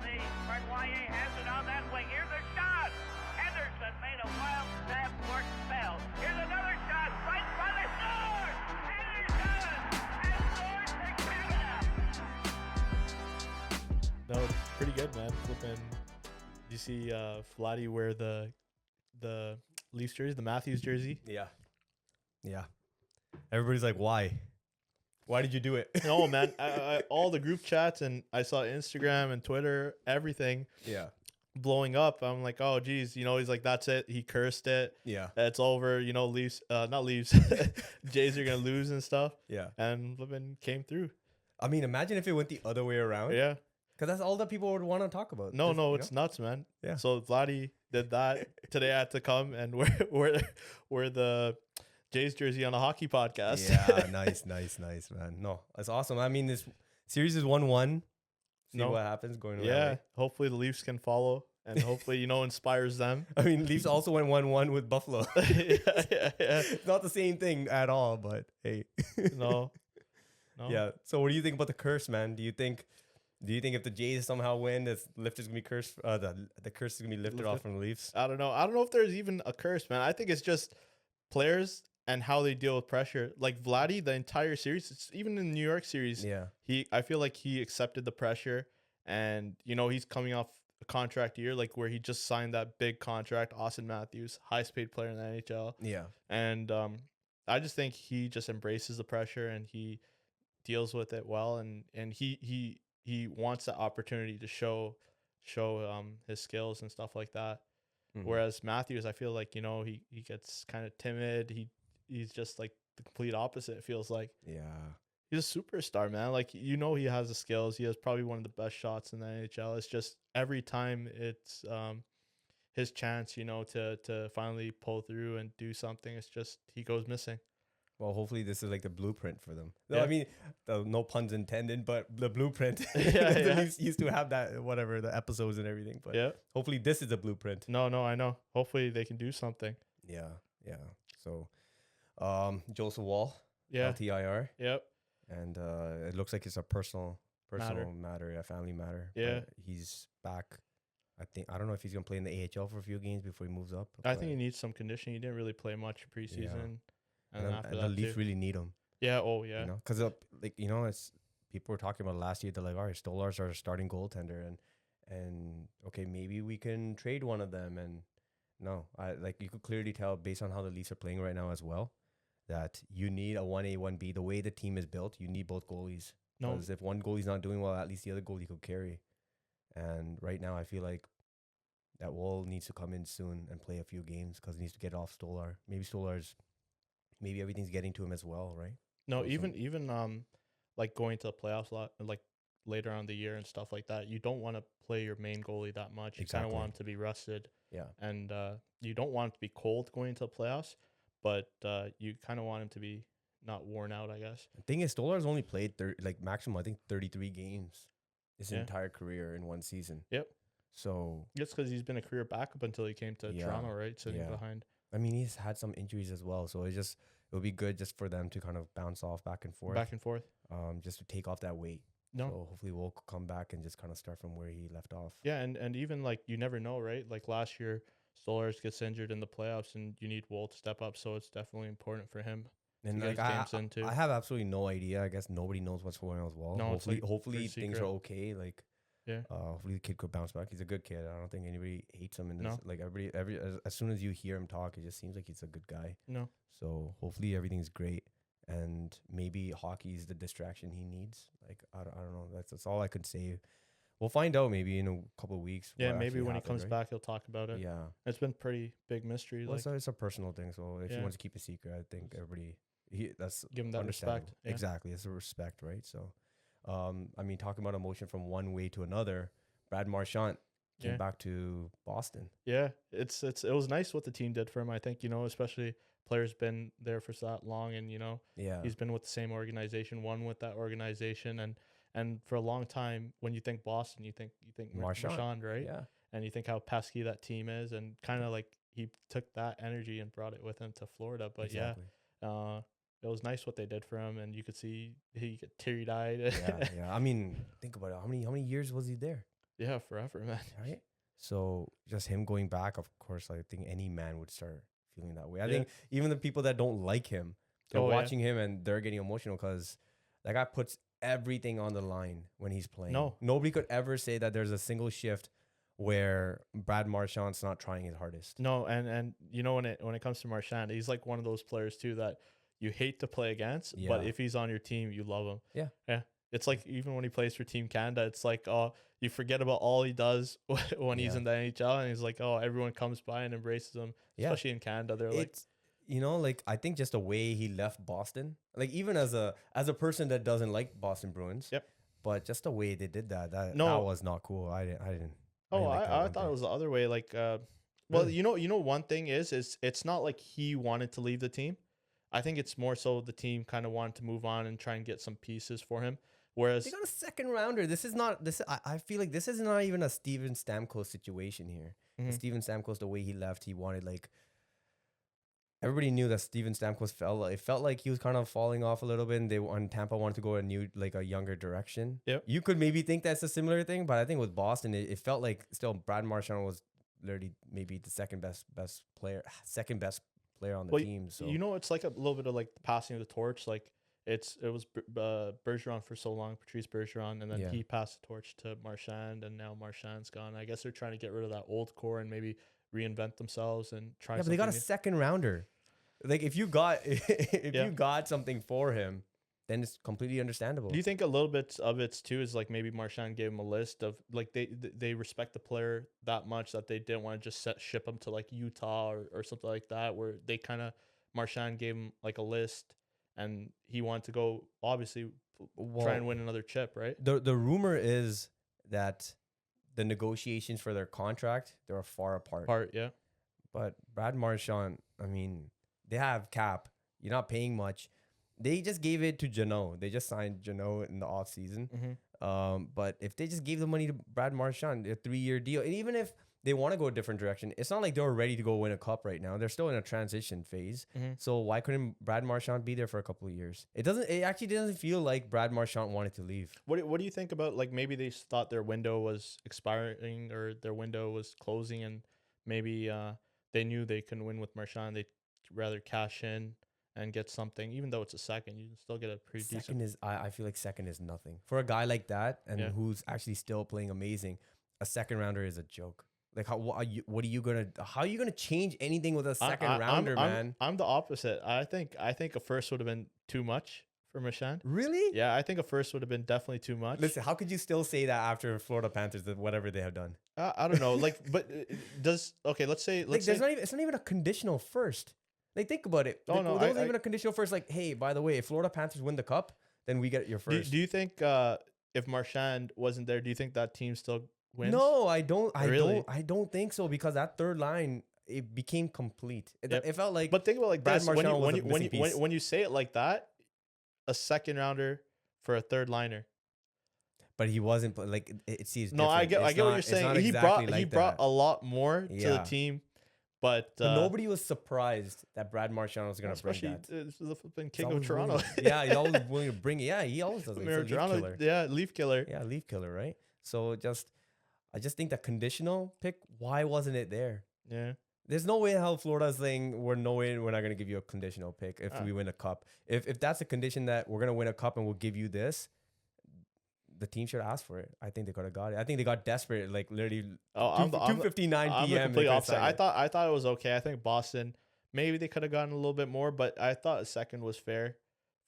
see. Marquois has it on that wing. Here's a shot. Henderson made a wild stab for spell. Here's another shot. Right in front of score. Henderson has scored for Canada. No, it's pretty good, man. Flipping. Did you see Vladdy wear the Leafs jersey, the Matthews jersey? Yeah. Everybody's like, why? Why did you do it? No, man. I all the group chats, and I saw Instagram and Twitter, everything. Yeah. Blowing up. I'm like, oh geez, he's like, that's it. He cursed it. Yeah. It's over. Leafs, not Leafs. Jays are gonna lose and stuff. Yeah. And flipping came through. I mean, imagine if it went the other way around. Yeah. Because that's all that people would want to talk about. No, it's nuts, man. Yeah. So Vladdy did that today. I had to come and wear the Jays jersey on a hockey podcast. Yeah, nice, man. No, that's awesome. I mean, this series is 1-1. See what happens going on. Yeah. Hopefully the Leafs can follow and hopefully, inspires them. I mean, Leafs also went 1-1 with Buffalo. yeah. It's not the same thing at all, but hey. No. Yeah. So what do you think about the curse, man? Do you think if the Jays somehow win, this lift is gonna be cursed? The curse is gonna be lifted off from the Leafs. I don't know. I don't know if there's even a curse, man. I think it's just players and how they deal with pressure. Like Vladdy, the entire series, even in the New York series, I feel like he accepted the pressure, and he's coming off a contract year, like where he just signed that big contract. Austin Matthews, highest paid player in the NHL. Yeah, and I just think he just embraces the pressure and he deals with it well, and he wants that opportunity to show his skills and stuff like that. Mm-hmm. Whereas Matthews, I feel like he gets kind of timid. He's just like the complete opposite. It feels like he's a superstar, man. Like he has the skills. He has probably one of the best shots in the NHL. It's just every time it's his chance, to finally pull through and do something, it's just he goes missing. Well, hopefully this is like the blueprint for them. No, I mean, no puns intended, but the blueprint. The Leafs used to have that, whatever, the episodes and everything. But hopefully this is a blueprint. No, I know. Hopefully they can do something. Yeah. So, Joseph Woll, LTIR. Yep. And it looks like it's a personal matter, a family matter. Yeah. But he's back. I don't know if he's gonna play in the AHL for a few games before he moves up. I think he needs some conditioning. He didn't really play much preseason. Yeah. And the Leafs really need him. Yeah. Oh, yeah. Because it's people were talking about last year. They're like, all right, Stolar's our starting goaltender, and okay, maybe we can trade one of them. And no, you could clearly tell based on how the Leafs are playing right now as well, that you need a 1A, 1B. The way the team is built, you need both goalies. Because if one goalie's not doing well, at least the other goalie could carry. And right now, I feel like that Woll needs to come in soon and play a few games because he needs to get off Stolar. Maybe everything's getting to him as well, right? No, even like going to the playoffs like later on in the year and stuff like that, you don't want to play your main goalie that much. You kind of want him to be rested. Yeah. And you don't want him to be cold going into the playoffs, but you kind of want him to be not worn out, I guess. The thing is, Stolar's only played maximum, I think, 33 games his entire career in one season. Yep. So it's because he's been a career backup until he came to Toronto, right? Sitting behind. I mean, he's had some injuries as well, so it would be good just for them to kind of bounce off back and forth. Just to take off that weight. No. So hopefully we'll come back and just kind of start from where he left off. Yeah, and even like you never know, right? Like last year, Stolarz gets injured in the playoffs, and you need Woll to step up. So it's definitely important for him. And like I have absolutely no idea. I guess nobody knows what's going on with Woll. No, hopefully things are okay. Like. Yeah. Hopefully the kid could bounce back. He's a good kid. I don't think anybody hates him. Like as soon as you hear him talk, it just seems like he's a good guy. No. So hopefully everything's great, and maybe hockey is the distraction he needs. Like I don't know. That's all I could say. We'll find out maybe in a couple of weeks. Yeah, maybe when he comes back, he'll talk about it. Yeah. It's been pretty big mystery. Well, it's a personal thing. So if he wants to keep a secret, I think everybody give him that respect. Yeah. Exactly, it's a respect, right? So. I mean, talking about emotion from one way to another, Brad Marchand came back to Boston. Yeah, it was nice what the team did for him. I think, especially players been there for that long, and he's been with the same organization, won with that organization, and for a long time, when you think Boston, you think Marchand, right? Yeah, and you think how pesky that team is, and kind of like he took that energy and brought it with him to Florida. But exactly. It was nice what they did for him, and you could see he get teary-eyed. Yeah. I mean, think about it. How many years was he there? Yeah, forever, man. right? So just him going back, of course, I think any man would start feeling that way. I Yeah. think even the people that don't like him, they're Oh, yeah. watching him and they're getting emotional because that guy puts everything on the line when he's playing. No. Nobody could ever say that there's a single shift where Brad Marchand's not trying his hardest. No, and you know, when it comes to Marchand, he's like one of those players too that you hate to play against, but Yeah. if he's on your team, you love him. Yeah. Yeah. It's like even when he plays for Team Canada, it's like, oh, you forget about all he does when he's Yeah. in the NHL, and he's like, oh, everyone comes by and embraces him, Yeah. especially in Canada. They're like, It's like I think just the way he left Boston, like even as a person that doesn't like Boston Bruins, Yep. but just the way they did that No. was not cool. I didn't. oh, didn't like that I one thought bit. it was the other way. Like, well, Really? you know, one thing is it's not like he wanted to leave the team. I think it's more so the team kind of wanted to move on and try and get some pieces for him. Whereas, They got a second rounder. This is not this. I feel like this is not even a Steven Stamkos situation here. Mhm. Steven Stamkos, the way he left, he wanted like everybody knew that Steven Stamkos it felt like he was kind of falling off a little bit, and Tampa wanted to go a younger direction. Yep. You could maybe think that's a similar thing, but I think with Boston, it felt like still Brad Marchand was literally maybe the second best player on the well, team. So you know, it's like a little bit of like the passing of the torch. Like it was Bergeron for so long, Patrice Bergeron, and then Yeah. he passed the torch to Marchand, and now Marchand's gone. I guess they're trying to get rid of that old core and maybe reinvent themselves and try. yeah, but they got a something second rounder. Like if you got Yeah. you got something for him, then it's completely understandable. new. Do you think a little bit of it's too is like maybe Marchand gave him a list of like they respect the player that much that they didn't want to just ship him to like Utah or something like that, where they kind of Marchand gave him like a list and he wanted to go obviously try and win another chip, right? The rumor is that the negotiations for their contract, they are far apart. Yeah. But Brad Marchand, I mean, they have cap. You're not paying much. They just gave it to Jeannot. They just signed Jeannot in the offseason. Mm-hmm. But if they just gave the money to Brad Marchand, a 3-year deal, and even if they want to go a different direction, it's not like they're ready to go win a cup right now. They're still in a transition phase. Mm-hmm. So why couldn't Brad Marchand be there for a couple of years? It actually doesn't feel like Brad Marchand wanted to leave. What do you think about like maybe they thought their window was expiring or their window was closing and maybe they knew they couldn't win with Marchand. They'd rather cash in and get something, even though it's a second, you can still get a pretty Second decent. I feel like second is nothing for a guy like that and Yeah. who's actually still playing amazing. A second rounder is a joke. Like how are you gonna change anything with a second rounder, man? I'm the opposite. I think a first would have been too much for Marchand. Really? Yeah, I think a first would have been definitely too much. Listen, how could you still say that after Florida Panthers, whatever they have done? I don't know, like, but does okay? Let's say Like, say it's not even a conditional first. Like, think about it. Oh, Like, no, there wasn't I- even a conditional first. Like, hey, by the way, if Florida Panthers win the cup, then we get your first. do you think if Marchand wasn't there, do you think that team still wins? No, I don't. Really? I don't think so because that third line it became complete. Yep. It felt like. But think about like Brad this: Marchand was when a you when you missing when, piece. when you say it like that, a second rounder for a third liner. But he wasn't like it seems. No, I get what you're saying. He brought a lot more to the Yeah. team, but nobody was surprised that Brad Marchand was gonna bring especially that. the flipping He's king of always Toronto. willing- yeah, he's always willing to bring it. Yeah, he always does. Like, Mayor he's a of leaf Toronto, killer. yeah, leaf killer. Yeah, leaf killer, right? So I just think that conditional pick. Why wasn't it there? Yeah. There's no way in hell Florida's saying we're not gonna give you a conditional pick if we win a cup. If that's a condition that we're gonna win a cup and we'll give you this, the team should ask for it. I think they could have got it. I think they got desperate, like literally. Oh, I'm the 2:59 I'm the p.m. complete they could've opposite. signed it. I thought it was okay. I think Boston maybe they could have gotten a little bit more, but I thought a second was fair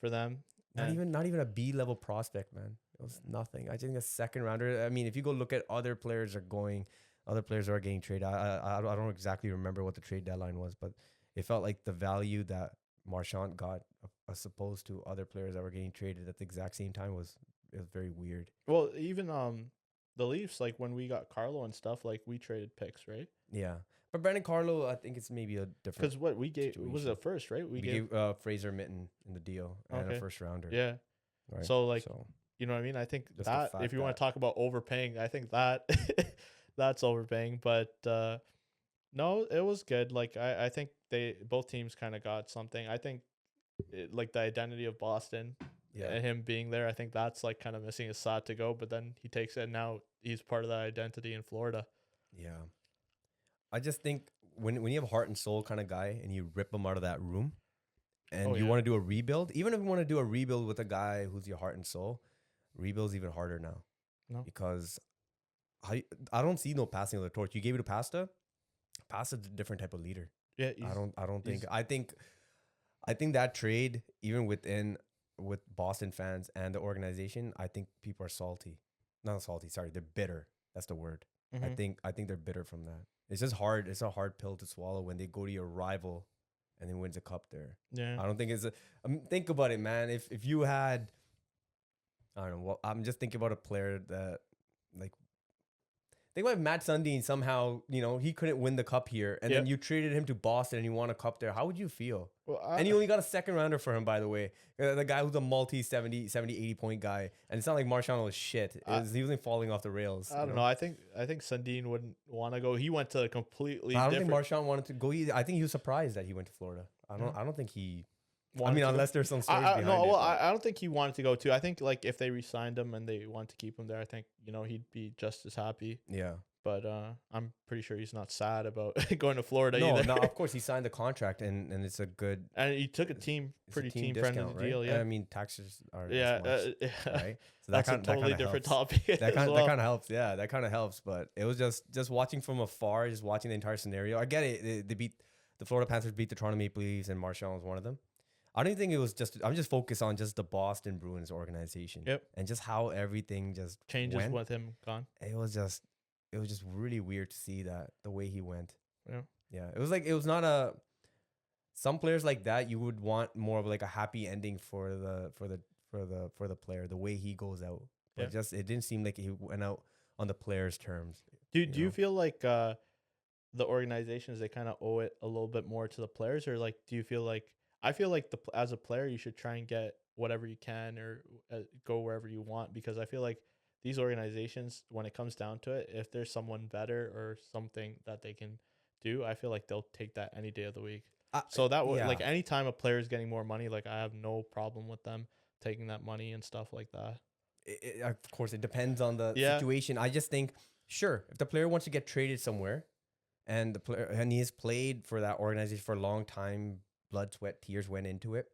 for them. Not even a B level prospect, man. It was nothing. I think a second rounder. I mean, if you go look at other players are getting traded. I don't exactly remember what the trade deadline was, but it felt like the value that Marchand got as opposed to other players that were getting traded at the exact same time was very weird. Well, even the Leafs, like when we got Carlo and stuff, like we traded picks, right? Yeah, but Brandon Carlo, I think it's maybe a different. Because what we gave was situation. it first, right? We gave Fraser Mitten in the deal and Okay. a first rounder. Yeah. Right? So like you know what I mean? I think Just the that fact if you want that- to talk about overpaying, I think that that's overpaying. But no, it was good. Like I think both teams kind of got something. I think like the identity of Boston Yeah. him being there. I think that's like kind of missing. It's sad to go, but then he takes it, and now he's part of that identity in Florida. Yeah. I just think when you have a heart and soul kind of guy and you rip him out of that room and Oh, you yeah. want to do a rebuild, even if you want to do a rebuild with a guy who's your heart and soul, rebuild's even harder now. No. Because I don't see no passing of the torch. You gave it to Pasta. Pasta's a different type of leader. Yeah, I don't think I think that trade, even with Boston fans and the organization, I think people are salty. Not salty, sorry, they're bitter. That's the word. I think they're bitter from that. It's just hard. It's a hard pill to swallow when they go to your rival and then wins a cup there. Yeah. I don't think it's think about it, man. If you had, I don't know. Well, I'm just thinking about a player that, like, think about if Matt Sundin somehow, he couldn't win the cup here, and then you traded him to Boston and you won a cup there. How would you feel? Well, And you only got a second rounder for him, by the way. The guy who's a multi 70, 80 point guy. And it's not like Marchand was shit. He wasn't falling off the rails. I don't know. I think Sundin wouldn't want to go. He went to a completely I don't different. think Marchand wanted to go either. I think he was surprised that he went to Florida. I don't think he. I mean, to unless there's some stories behind no, it. well, I don't think he wanted to go too. I think like if they re-signed him and they wanted to keep him there, I think he'd be just as happy. Yeah. But I'm pretty sure he's not sad about going to Florida No, either. no, of course he signed the contract and it's a good. And he took a pretty team friendly discount, right? deal. Yeah. I mean, taxes are Yeah. right? So That's a totally different topic. That kind of helps. Yeah, that kind of helps. But it was just watching from afar, just watching the entire scenario. I get it. They beat the Florida Panthers, beat the Toronto Maple Leafs, and Marchand was one of them. I don't think it was just. I'm just focused on just the Boston Bruins organization. Yep. And just how everything just changes went. with him gone. It was just really weird to see that the way he went. Yeah. Yeah. It was not a. Some players like that, you would want more of like a happy ending for the player, the way he goes out. But it didn't seem like he went out on the player's terms. Do you feel like the organizations, they kind of owe it a little bit more to the players, or like do you feel like I feel like as a player you should try and get whatever you can or go wherever you want, because I feel like these organizations, when it comes down to it, if there's someone better or something that they can do, I feel like they'll take that any day of the week. So that would like anytime a player is getting more money, like I have no problem with them taking that money and stuff like that. Of course, it depends on the situation. I just think, sure, if the player wants to get traded somewhere, and the player and he has played for that organization for a long time, blood, sweat, tears went into it.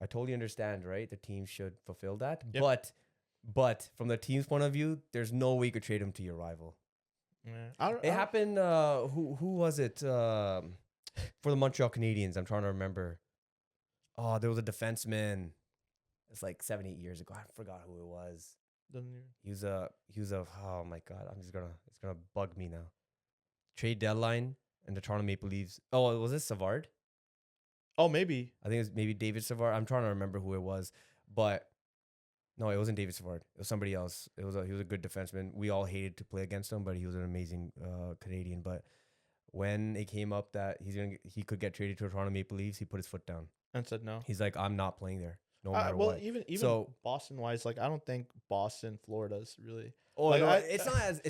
I totally understand, right? The team should fulfill that, but from the team's point of view, there's no way you could trade him to your rival. Yeah. It happened. Who was it? For the Montreal Canadiens, I'm trying to remember. Oh, there was a defenseman. It's like 7-8 years ago. I forgot who it was. He was a. Oh my god! It's gonna bug me now. Trade deadline and the Toronto Maple Leafs. Oh, was it Savard? Oh, maybe. I think it was maybe David Savard. I'm trying to remember who it was, but no, it wasn't David Savard. It was somebody else. He was a good defenseman. We all hated to play against him, but he was an amazing Canadian. But when it came up that he could get traded to the Toronto Maple Leafs, he put his foot down And said no. He's like, I'm not playing there, no matter well, what. even So- Boston wise, like I don't think Boston, Florida's really. Oh, like, no, it's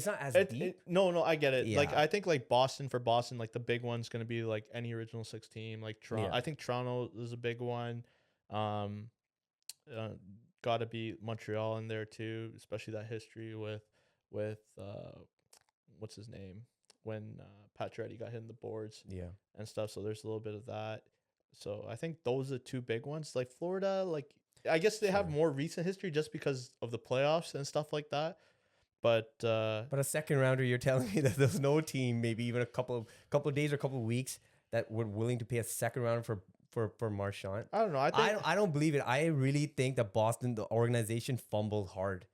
not as deep. No, I get it. Like Yeah. I think like Boston, like the big one's gonna be like any original six team. Like Toronto, Yeah. I think Toronto is a big one. Got to be Montreal in there too, especially that history with what's his name when Pacioretty got hit in the boards Yeah. and stuff. So there's a little bit of that. So I think those are the two big ones. Like Florida, like I guess they have Sure. more recent history just because of the playoffs and stuff like that. But But a second rounder, you're telling me that there's no team, maybe even a couple of days or a couple of weeks, that were willing to pay a second round for Marchand. I don't know. I don't believe it. I really think that Boston, the organization, fumbled hard.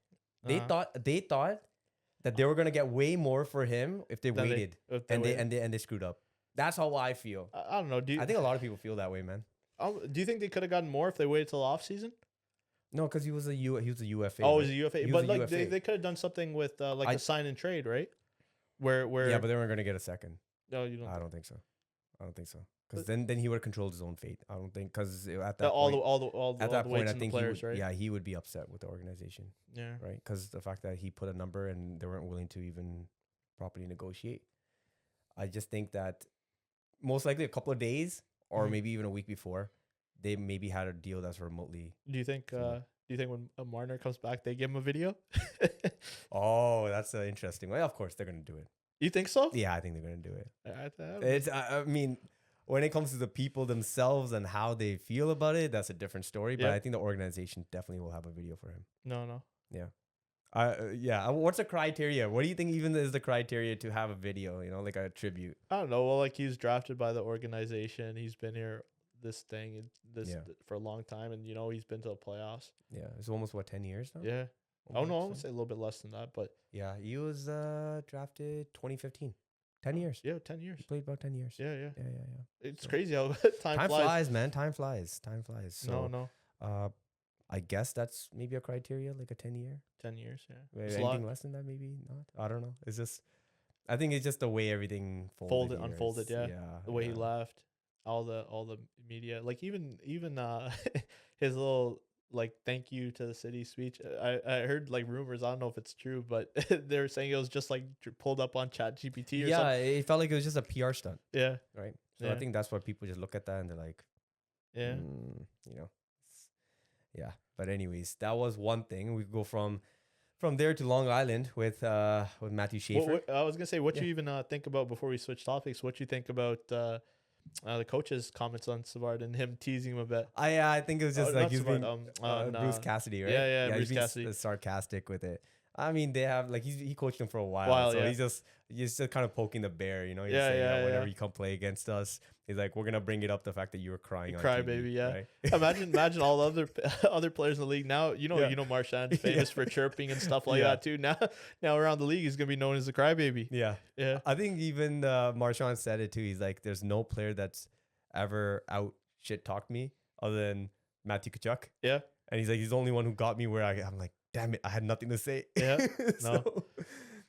They thought that they were gonna get way more for him if they waited, and they screwed up. That's how I feel. I don't know. I think a lot of people feel that way, man. Do you think they could have gotten more if they waited till off season? No, because he was a UFA. Oh, right? it was a UFA. He was But a like UFA. they could have done something with like a sign and trade, right? Where Yeah, but they weren't gonna get a second. no, you don't. I don't think so. Because then he would have controlled his own fate. I don't think, because at that all point, the at that point, weights I and the think players, he would, right? he would be upset with the organization, Yeah. right? Because the fact that he put a number and they weren't willing to even properly negotiate. I just think that most likely a couple of days or Mhm. maybe even a week before, they maybe had a deal that's remotely. Do you think? Similar. Do you think when Marner comes back, they give him a video? Oh, that's interesting. Well, of course they're gonna do it. You think so? Yeah, I think they're gonna do it. I It's. I mean, when it comes to the people themselves and how they feel about it, that's a different story. But Yeah. I think the organization definitely will have a video for him. no. Yeah. What's the criteria? What do you think even is the criteria to have a video? You know, like a tribute. I don't know. Well, like he's drafted by the organization. He's been here Yeah. for a long time, and he's been to the playoffs. Yeah, it's almost 10 years now. Yeah. Oh no, I would Almost, say a little bit less than that, but yeah, he was drafted 2015. 10 years. yeah, 10 years. He played about 10 years. Yeah. Yeah. It's So- crazy how time Time flies. flies, man. Time flies. So, No, I guess that's maybe a criteria, like a 10-year. 10 years. Yeah. Maybe It's a lot. anything less than that, maybe not. I don't know. It's just, I think it's just the way everything Unfolded. Yeah. The way he left, all the media, like even his little like thank you to the city speech. I heard like rumors. I don't know if it's true, but they were saying it was just like pulled up on Chat GPT or Yeah, something. it felt like it was just a PR stunt, Yeah. right? So Yeah. I think that's why people just look at that and they're like, Yeah. you know, yeah. But anyways, that was one thing. We go from there to Long Island with Matthew Schaefer. I was gonna say, what Yeah. you even think about before we switch topics? What you think about the coach's comments on Savard and him teasing him a bit? I think it was just Oh, like not he's Savard, being Bruce Cassidy, right? Yeah, Bruce he's being Cassidy. sarcastic with it. I mean, they have like he coached them for a while, so yeah. he's just kind of poking the bear, you know. He's Yeah, saying, yeah, whenever yeah. you come play against us, he's like, we're gonna bring it up the fact that you were crying, on Cry TV, baby, yeah. right? Imagine all the other players in the league now. Yeah. Marchand famous for chirping and stuff like Yeah. that too. Now around the league, he's gonna be known as the crybaby. Yeah, Yeah. I think even Marchand said it too. He's like, there's no player that's ever out shit talked me other than Matthew Tkachuk. Yeah. And he's like, he's the only one who got me where I'm like, damn it, I had nothing to say. Yeah, So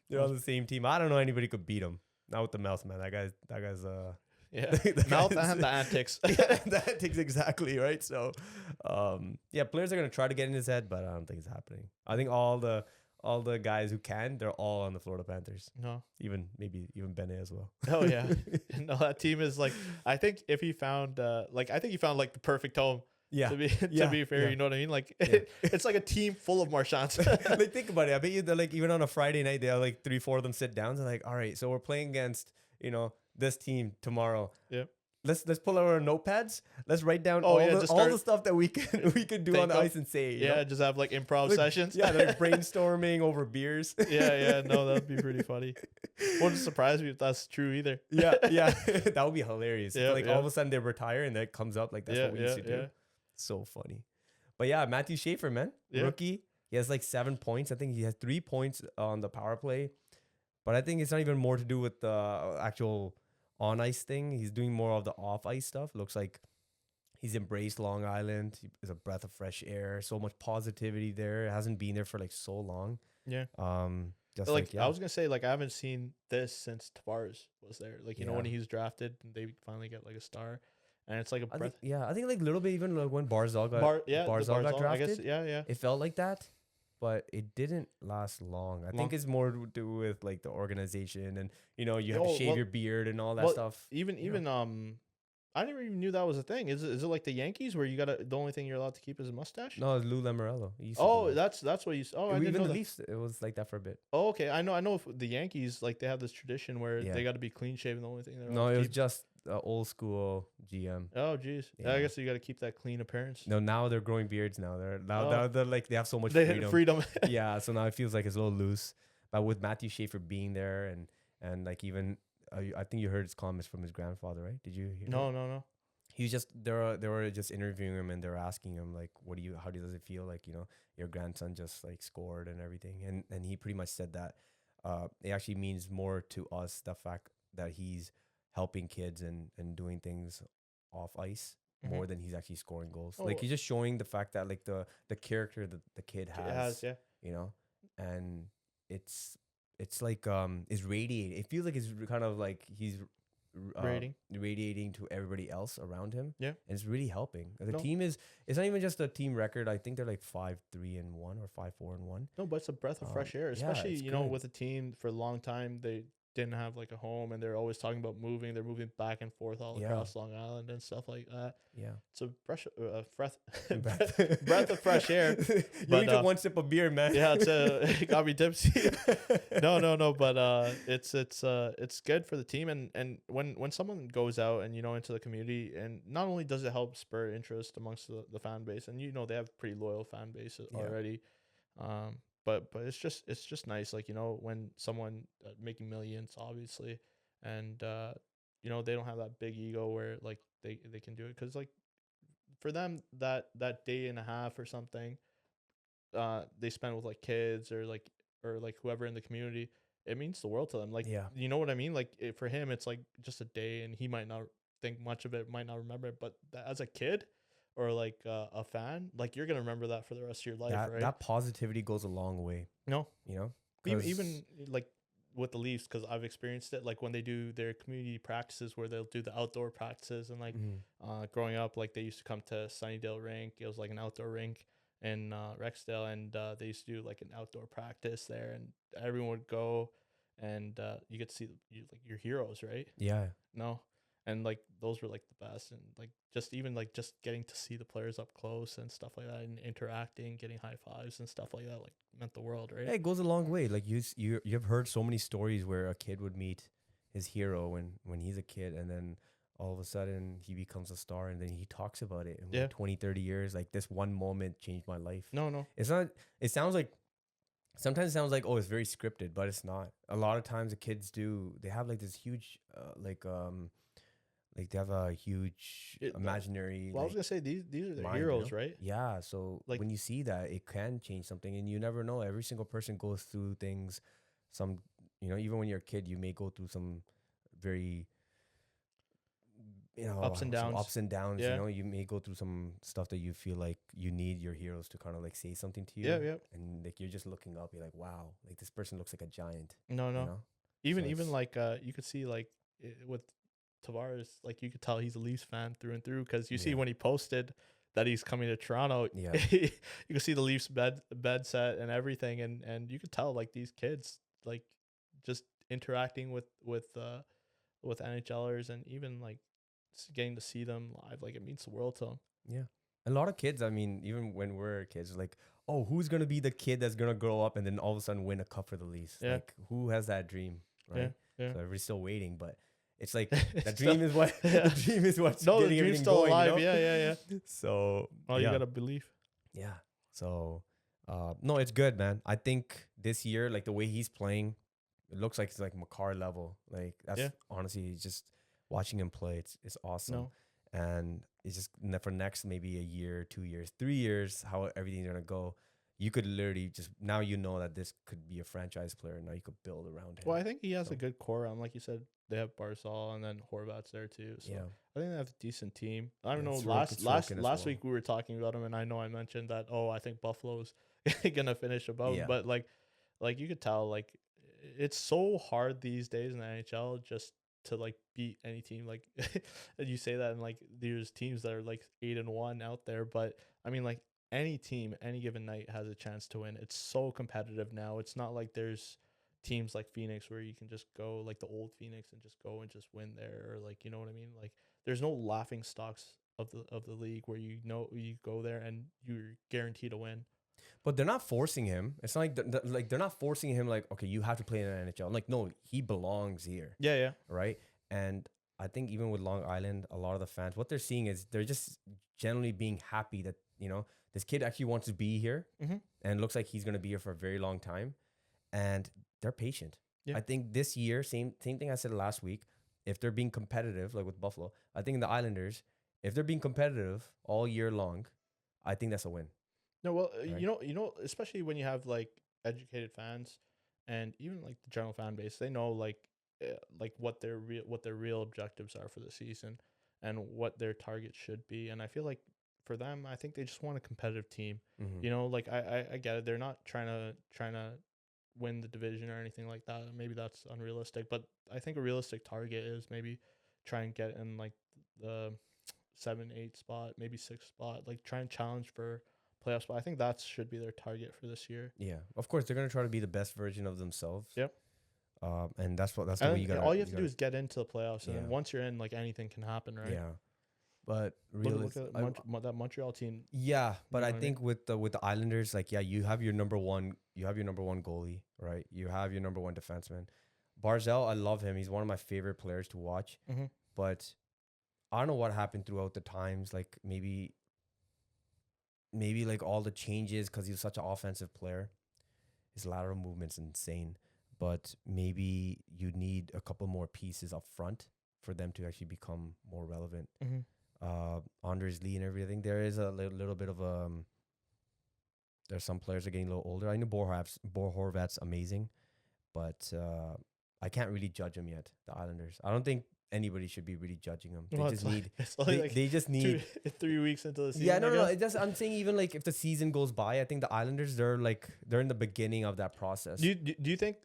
they're on the same team. I don't know anybody could beat him. Not with the mouth, man. That guy's Yeah. the Mouth guy's- and the antics. yeah, the antics exactly, right? So yeah, players are gonna try to get in his head, but I don't think it's happening. I think all the guys who can, they're all on the Florida Panthers. No. Even Bene as well. Oh yeah. No, that team is like, I think if he found like the perfect home. Yeah. To be Yeah, fair, yeah. you know what I mean? Like Yeah. it's like a team full of Marchands. Like think about it. I bet you they're like even on a Friday night, they're like 3-4 of them sit down. They're like, all right, so we're playing against this team tomorrow. Yep. Let's pull out our notepads. Let's write down Oh, all yeah, the just all start- the stuff that we can do on the Think of- ice and say. you Yeah, know? just have like improv Like, sessions. Yeah, they're brainstorming over beers. yeah. No, that'd be pretty funny. Wouldn't surprise me if that's true either. yeah. That would be hilarious. Yeah, Like yeah. all of a sudden they retire and that comes up like that's what we used to do. So funny. But yeah, Matthew Schaefer, man, Yeah. rookie. He has like 7 points. I think he has 3 points on the power play. But I think it's not even more to do with the actual on ice thing. He's doing more of the off ice stuff. Looks like he's embraced Long Island. He is a breath of fresh air. So much positivity there. It hasn't been there for like so long. Yeah. Just Like yeah. I was gonna say, like I haven't seen this since Tavares was there. Like you know when Yeah. he was drafted, and they finally get like a star, and it's like a I breath. think, I think like a little bit even like when Barzal got Barzal got drafted. I guess, yeah. It felt like that, but it didn't last long. I think it's more to do with like the organization and you have to shave your beard and all that stuff. Even I never even knew that was a thing. Is it like the Yankees where the only thing you're allowed to keep is a mustache? No, it's Lou Lamoriello. He used to Oh, do that. that's what you. Oh, I Even didn't know the that. Leafs, it was like that for a bit. Oh, okay. I know. If the Yankees like they have this tradition where Yeah. they got to be clean shaven. The only thing they're No, allowed it to was keep. just old school GM. Oh, geez. Yeah. I guess you got to keep that clean appearance. No, now they're growing beards. Now they're Oh. they're like they have so much They freedom. hit freedom. Yeah, so now it feels like it's a little loose. But with Matthew Schaefer being there and like even I think you heard his comments from his grandfather, right? Did you hear? No. He was just they were just interviewing him and they're asking him like, how does it feel like your grandson just like scored and everything, and he pretty much said that it actually means more to us the fact that he's helping kids and doing things off ice more than he's actually scoring goals. Oh, Like he's just showing the fact that like the character that the kid It has, yeah. and it's like it's radiating. It feels like it's kind of like he's radiating to everybody else around him. Yeah. And it's really helping. The No. team it's not even just a team record. I think they're like 5-3-1 or 5-4-1. No, but it's a breath of fresh air, yeah, especially it's you know good. with a team for a long time. didn't have like a home, and they're always talking about moving. They're moving back and forth all Yeah. across Long Island and stuff like that. Yeah. It's a breath breath, breath of fresh air. You But, only took one sip of beer, man. Yeah, it got me tipsy. No, but it's good for the team, and when someone goes out and into the community, and not only does it help spur interest amongst the fan base, and they have pretty loyal fan base already, but it's just nice, like when someone making millions, obviously, and they don't have that big ego where like they can do it, because like for them that day and a half or something they spend with like kids or like whoever in the community, it means the world to them. Like, Yeah. you know what I mean? Like for him, it's like just a day, and he might not think much of it, might not remember it, but as a kid or like a fan, like you're gonna remember that for the rest of your life, right? That positivity goes a long way, No, you know? even like with the Leafs, because I've experienced it, like when they do their community practices where they'll do the outdoor practices, and like growing up, like they used to come to Sunnydale rink. It was like an outdoor rink in Rexdale, and they used to do like an outdoor practice there, and everyone would go, and you get to see like your heroes, right? Yeah. No, and like those were like the best, and like just getting to see the players up close and stuff like that, and interacting, getting high fives and stuff like that, like meant the world, right? Yeah, it goes a long way. Like you've heard so many stories where a kid would meet his hero when he's a kid, and then all of a sudden he becomes a star, and then he talks about it in Yeah. like 20, 30 years. Like, this one moment changed my life. No. It's not. Sometimes it sounds like, oh, it's very scripted, but it's not. A lot of times the kids they have like this huge like they have a huge imaginary. Well, I was like, gonna say these are the mind, heroes, right? Yeah. So Like- when you see that, it can change something, and you never know. Every single person goes through things. Some, even when you're a kid, you may go through some very, Ups and some downs. ups and downs. Yeah. You may go through some stuff that you feel like you need your heroes to kind of like say something to you. Yeah. And like you're just looking up, you're like, wow, like this person looks like a giant. No. You know? Even So it's- like you could see like with Tavares, like you could tell he's a Leafs fan through and through, because you see Yeah. when he posted that he's coming to Toronto, Yeah. you can see the Leafs bed set and everything, and you could tell like these kids like just interacting with NHLers, and even like getting to see them live, like it means the world to them. Yeah. A lot of kids, I mean, even when we're kids, like, oh, who's going to be the kid that's going to grow up and then all of a sudden win a cup for the Leafs? Yeah. Like, who has that dream, right? Yeah. So everybody's still waiting, but it's like It's that dream is what yeah. the dream is what's No, the getting dream's everything still going, alive. you know? Yeah. So, Oh, yeah. you gotta believe. Yeah. So, no, it's good, man. I think this year, like the way he's playing, it looks like it's like Makar level. Like that's honestly just watching him play. It's awesome. No. And it's just for next maybe a year, 2 years, 3 years, how everything's gonna go. You could literally just now that this could be a franchise player. Now you could build around him. Well, I think he has So- a good core. Like you said, they have Barzal, and then Horvat's there too. So Yeah. I think they have a decent team. I don't Yeah, know. Sorokin as Last well. week we were talking about him, and I know I mentioned that. Oh, I think Buffalo's gonna finish above. Yeah. But like you could tell, like it's so hard these days in the NHL just to like beat any team. Like and you say that, and like there's teams that are like 8-1 out there, but I mean like any team, any given night has a chance to win. It's so competitive now. It's not like there's teams like Phoenix where you can just go like the old Phoenix and just go and just win there, or like, you know what I mean? Like there's no laughing stocks of the league where you go there and you're guaranteed to win. But they're not forcing him. It's not like they're not forcing him. Like, okay, you have to play in the NHL. Like, no, he belongs here, Yeah. right? And I think even with Long Island, a lot of the fans, what they're seeing is they're just generally being happy that this kid actually wants to be here, Mhm. and looks like he's going to be here for a very long time, and they're patient. Yeah. I think this year, same thing I said last week. If they're being competitive, like with Buffalo, I think the Islanders, if they're being competitive all year long, I think that's a win. No, well, Right. you know, especially when you have like educated fans, and even like the general fan base, they know like what their real objectives are for the season, and what their targets should be. And I feel like for them, I think they just want a competitive team. Mhm. You know, like I get it. They're not trying to win the division or anything like that. Maybe that's unrealistic, but I think a realistic target is maybe try and get in like the 7-8 spot, maybe 6 spot, like try and challenge for playoff spot. I think that should be their target for this year. Yeah, of course they're gonna try to be the best version of themselves. Yep. And that's the way you got. All you have to do is get into the playoffs, and Yeah. then once you're in, like anything can happen, right? Yeah, but Look at that Montreal team. yeah, but know I what I think with the Islanders, like, yeah, you have your number one goalie, right? You have your number one defenseman. Barzal, I love him. He's one of my favorite players to watch. Mhm. But I don't know what happened throughout the times. Like maybe like all the changes because he was such an offensive player. His lateral movement's insane. But maybe you need a couple more pieces up front for them to actually become more relevant. Andres Lee and everything. There is a little bit of there's some players that are getting a little older. I know Bo Horvat's amazing, but I can't really judge him yet. The Islanders. I don't think anybody should be really judging them. They just need. They just need 3 weeks into the season. Yeah, no. It just, I'm saying even like if the season goes by, I think the Islanders they're in the beginning of that process. Do you think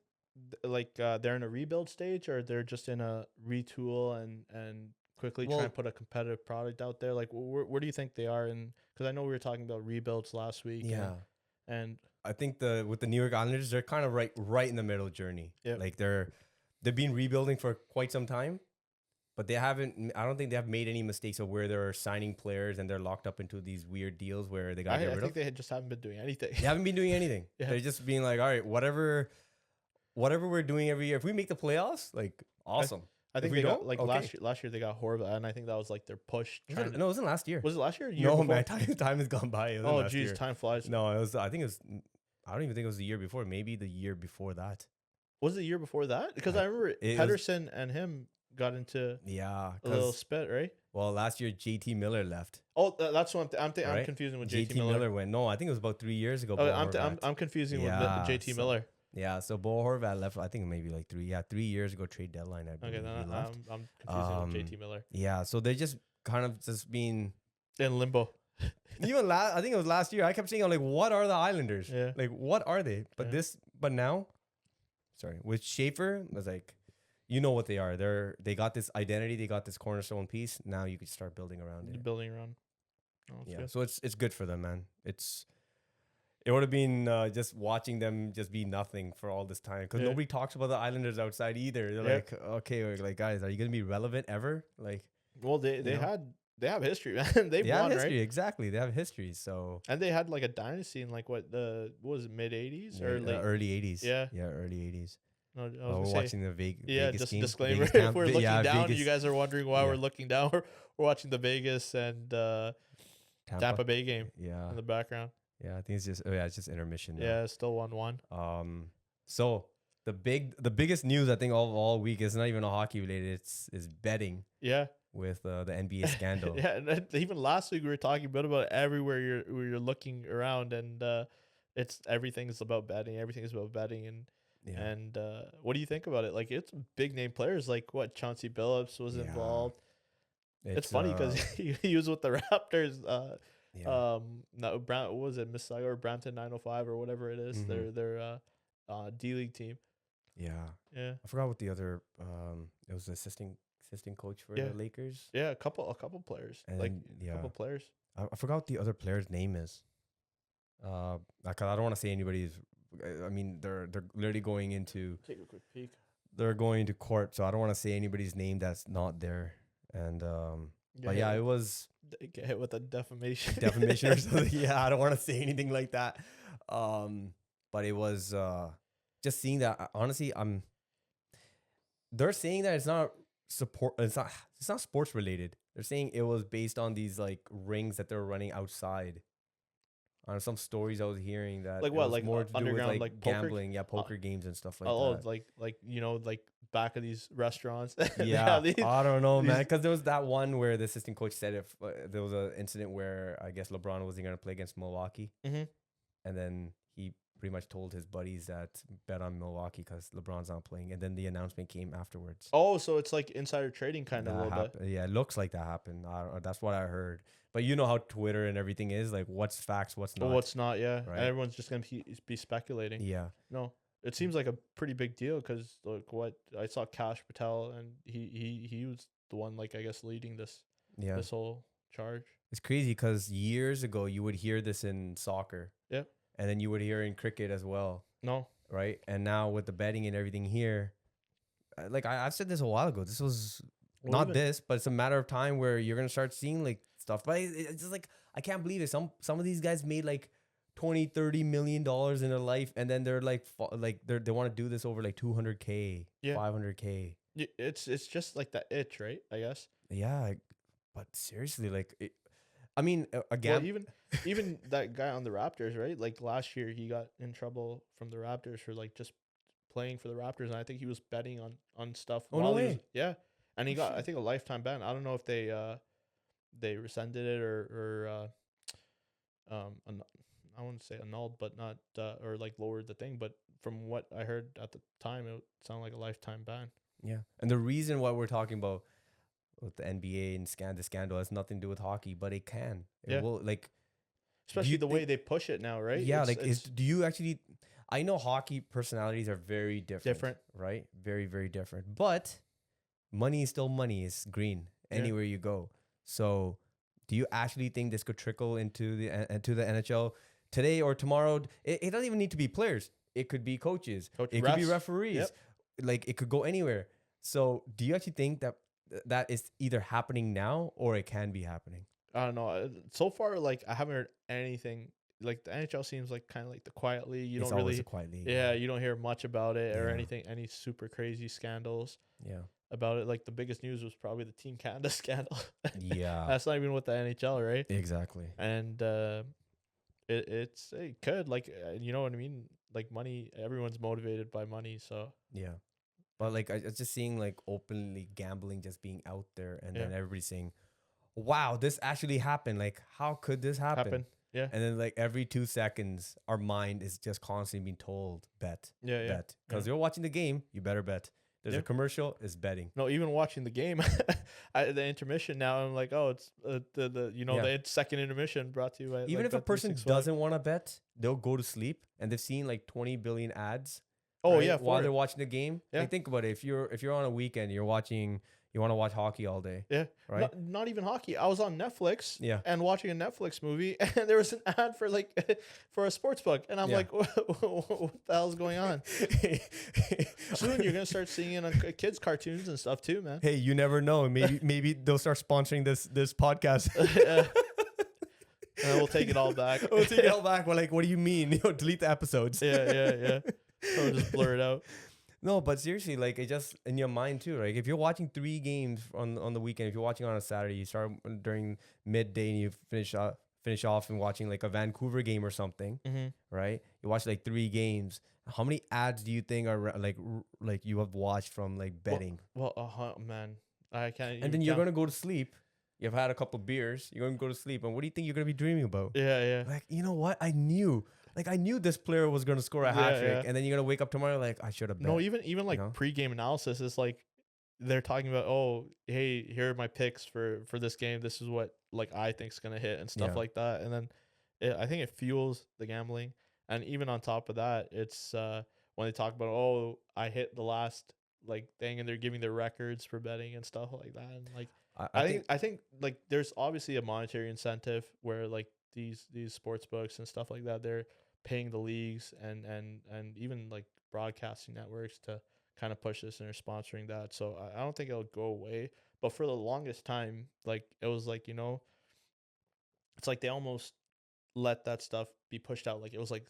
they're in a rebuild stage, or they're just in a retool and quickly try and put a competitive product out there? Like where do you think they are? Because I know we were talking about rebuilds last week. Yeah, and I think with the New York Islanders, they're kind of right in the middle journey. Yeah, like they've been rebuilding for quite some time. But they haven't. I don't think they have made any mistakes of where they're signing players and they're locked up into these weird deals where they got to get rid of. I think they just haven't been doing anything. They haven't been doing anything. Yeah. They're just being like, all right, whatever we're doing every year. If we make the playoffs, like awesome. I think they got last year they got Horvat, and I think that was like their push. No, it wasn't last year. Was it last year? No, man. Time has gone by. Oh, geez, time flies. No, it was. I think it was. I don't even think it was the year before. Maybe the year before that. Was it the year before that? Because I remember Pedersen and him got into a little spit, right? Well, last year JT Miller left. Oh, that's what I'm confusing with JT Miller went. No, I think it was about 3 years ago. Oh, I'm confusing with JT Miller. Yeah, so Bo Horvat left. I think maybe like 3 years ago trade deadline. I believe he left. I'm confusing with JT Miller. Yeah, so they just kind of just being in limbo. Even I think it was last year. I kept saying, like, what are the Islanders? Yeah. Like, what are they? But now, with Schaefer, it was like, you know what they are. They got this identity. They got this cornerstone piece. Now you can start building around it. Building around. Oh, yeah. Good. So it's good for them, man. It would have been just watching them just be nothing for all this time because nobody talks about the Islanders outside either. They're like, okay, like, guys, are you gonna be relevant ever? Like, well, they have history, man. They have won, history, right? Exactly. They have history. So and they had like a dynasty in like what was it, mid 80s or early 80s? Yeah, early 80s. No, we're watching the Vegas. Yeah, just disclaimer. If we're looking down, Vegas. You guys are wondering why we're looking down. We're watching the Vegas and Tampa Bay game. Yeah, in the background. Yeah, I think it's just intermission now. Yeah, it's still 1-1. So the biggest news I think all week is not even a hockey related. Is betting. Yeah. With the NBA scandal. Yeah, and even last week we were talking about everywhere you're looking around, and everything's about betting. Everything is about betting, and what do you think about it? Like, it's big name players like what Chauncey Billups was involved. It's funny because he was with the Raptors. What was it, Mississauga or Brampton 905 or whatever it is. Mm-hmm. Their D-League team. Yeah. I forgot what the other it was the assistant coach for the Lakers. Yeah, a couple players. And a couple players. I forgot what the other player's name is. I don't want to say anybody's. I mean, they're literally going into. Take a quick peek. They're going to court, so I don't want to say anybody's name that's not there. And it was. Get hit with a defamation or something. Yeah, I don't want to say anything like that. But it was just seeing that. Honestly, they're saying that it's not sports related. They're saying it was based on these like rings that they're running outside. On some stories I was hearing that like what, like more to do with like gambling, poker? Poker games and stuff like that. like back of these restaurants. Yeah, I don't know, man. Because there was that one where the assistant coach said if there was an incident where I guess LeBron wasn't going to play against Milwaukee, and then he pretty much told his buddies that bet on Milwaukee because LeBron's not playing, and then the announcement came afterwards. Oh, so it's like insider trading kind of a little bit. Yeah, it looks like that happened. That's what I heard. But you know how Twitter and everything is, like what's facts, what's not. What's not, yeah. Right? Everyone's just going to be speculating. Yeah. No, it seems like a pretty big deal because like what I saw Kash Patel, and he was the one, like, I guess, leading this whole charge. It's crazy because years ago you would hear this in soccer. Yeah. And then you would hear in cricket as well. No. Right? And now with the betting and everything here, like I've said this a while ago. This was Well, not even- this, but it's a matter of time where you're gonna start seeing like stuff. But it's just like I can't believe it. Some of these guys made like 20-30 million dollars in their life, and then they're like they want to do this over like 200K, Yeah. 500K. It's just like that itch, right? I guess. Yeah, but seriously, like I mean, again, Well, even that guy on the Raptors, right? Like last year, he got in trouble from the Raptors for like just playing for the Raptors, and I think he was betting on stuff. Oh, no while he was- way. yeah, and he Oh, got I shit. think a lifetime ban. I don't know if they rescinded it or I wouldn't say annulled, but not or like lowered the thing. But from what I heard at the time, it sounded like a lifetime ban. yeah. And the reason why we're talking about with the NBA and the scandal has nothing to do with hockey, but it can. It Yeah. will, like, Especially you the way think- they push it now, right? yeah, It's do you actually? I know hockey personalities are very different, right? Very, very different. But money is still money. It's green Yeah. anywhere you go. So, do you actually think this could trickle into the NHL today or tomorrow? It doesn't even need to be players. It could be coaches. It could be refs. referees. Yep. Like it could go anywhere. So, do you actually think that that is either happening now or it can be happening? I don't know. So far, like I haven't heard anything. Like the NHL seems like kind of like the quiet league. You It's don't always really, a quiet league. yeah, you don't hear much about it or Yeah. anything, any super crazy scandals Yeah. about it. Like the biggest news was probably the Team Canada scandal. Yeah. That's not even with the NHL, right? Exactly. And it could like you know what I mean. Like money, everyone's motivated by money. So Yeah. But like I was just seeing like openly gambling just being out there and then Yeah. everybody saying, wow, this actually happened. Like, how could this happen? yeah, And then like every 2 seconds, our mind is just constantly being told, bet, yeah. bet. Because Yeah. you're watching the game, you better bet. There's Yeah. a commercial, it's betting. No, even watching the game, the intermission now, I'm like, oh, it's the you know Yeah. the second intermission brought to you by Even like, if a Bet person 365. doesn't want to bet, they'll go to sleep and they've seen like 20 billion ads. Oh right, yeah, while for they're it. watching the game. Yeah. Like, think about it. If you're on a weekend, you want to watch hockey all day. Yeah, Right? Not even hockey. I was on Netflix, Yeah. and watching a Netflix movie, and there was an ad for like for a sports book, and I'm Yeah. like, what the hell's going on? Soon you're gonna start seeing it on kids' cartoons and stuff too, man. Hey, you never know. Maybe they'll start sponsoring this podcast. And we'll take it all back. We'll take it all back. We're like, what do you mean? Delete the episodes. yeah. Or just blur it out. No, but seriously, like it just in your mind too. Like if you're watching 3 games on the weekend, if you're watching on a Saturday, you start during midday and you finish off and watching like a Vancouver game or something, Mm-hmm. right? You watch like 3 games. How many ads do you think are like you have watched from like betting? Well, man, I can't. And then you're gonna go to sleep. You've had a couple beers. You're gonna go to sleep, and what do you think you're gonna be dreaming about? Yeah. Like, you know what? I knew this player was gonna score a hat trick, Yeah. and then you're gonna wake up tomorrow like I should have bet. No, even like know? pre-game analysis is like they're talking about, oh, hey, here are my picks for this game. This is what like I think's gonna hit and stuff Yeah. like that. And then I think it fuels the gambling. And even on top of that, it's when they talk about, oh, I hit the last like thing, and they're giving their records for betting and stuff like that. And like I think like there's obviously a monetary incentive where like these sports books and stuff like that, they're paying the leagues and even like broadcasting networks to kind of push this, and they're sponsoring that. So I don't think it'll go away. But for the longest time, like it was like, you know, it's like they almost let that stuff be pushed out. Like it was like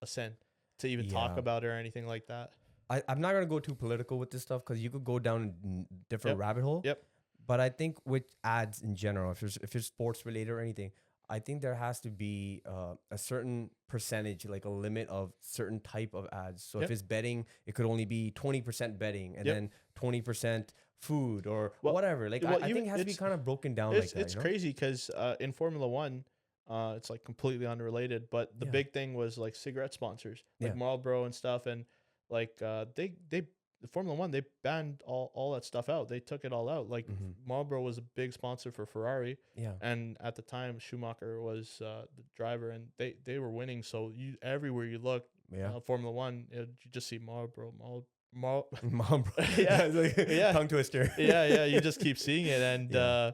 a sin to even talk Yeah. about it or anything like that. I'm not gonna go too political with this stuff because you could go down a different Yep. rabbit hole. Yep. But I think with ads in general, if it's sports related or anything, I think there has to be a certain percentage, like a limit of certain type of ads. So Yep. if it's betting, it could only be 20% betting and Yep. then 20% food or Well- whatever. Like well, I even think it has to be it's- kind of broken down It's like that. it's you know? crazy because in Formula One, it's like completely unrelated. But the Yeah. big thing was like cigarette sponsors, like Yeah. Marlboro and stuff, and like they Formula One, they banned all that stuff out. They took it all out. Like Mhm. Marlboro was a big sponsor for Ferrari, Yeah. and at the time Schumacher was the driver, and they were winning. So you everywhere you look, Yeah. Formula One, you just see Marlboro, Mom, bro. Yeah. It's like Yeah. tongue twister. yeah, you just keep seeing it, and Yeah.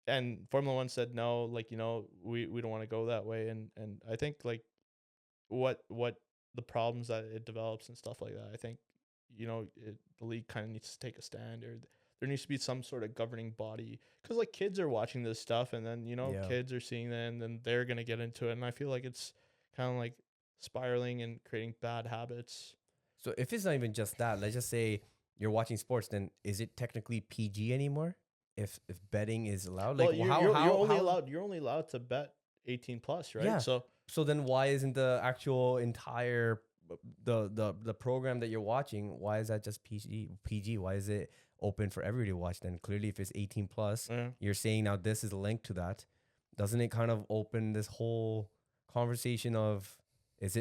and Formula One said no, like, you know, we don't want to go that way, and I think like what the problems that it develops and stuff like that, I think the league kind of needs to take a stand, or there needs to be some sort of governing body, because like kids are watching this stuff, and then Yeah. kids are seeing that, and then they're gonna get into it, and I feel like it's kind of like spiraling and creating bad habits. So if it's not even just that, let's just say you're watching sports, then is it technically PG anymore? If betting is allowed, like You're only allowed to bet 18 plus, right? Yeah. So So then why isn't the actual entire the program that you're watching, why is that just PG? Why is it open for everybody to watch then? Clearly if it's 18 plus, you're saying now this is linked to that. Doesn't it kind of open this whole conversation of is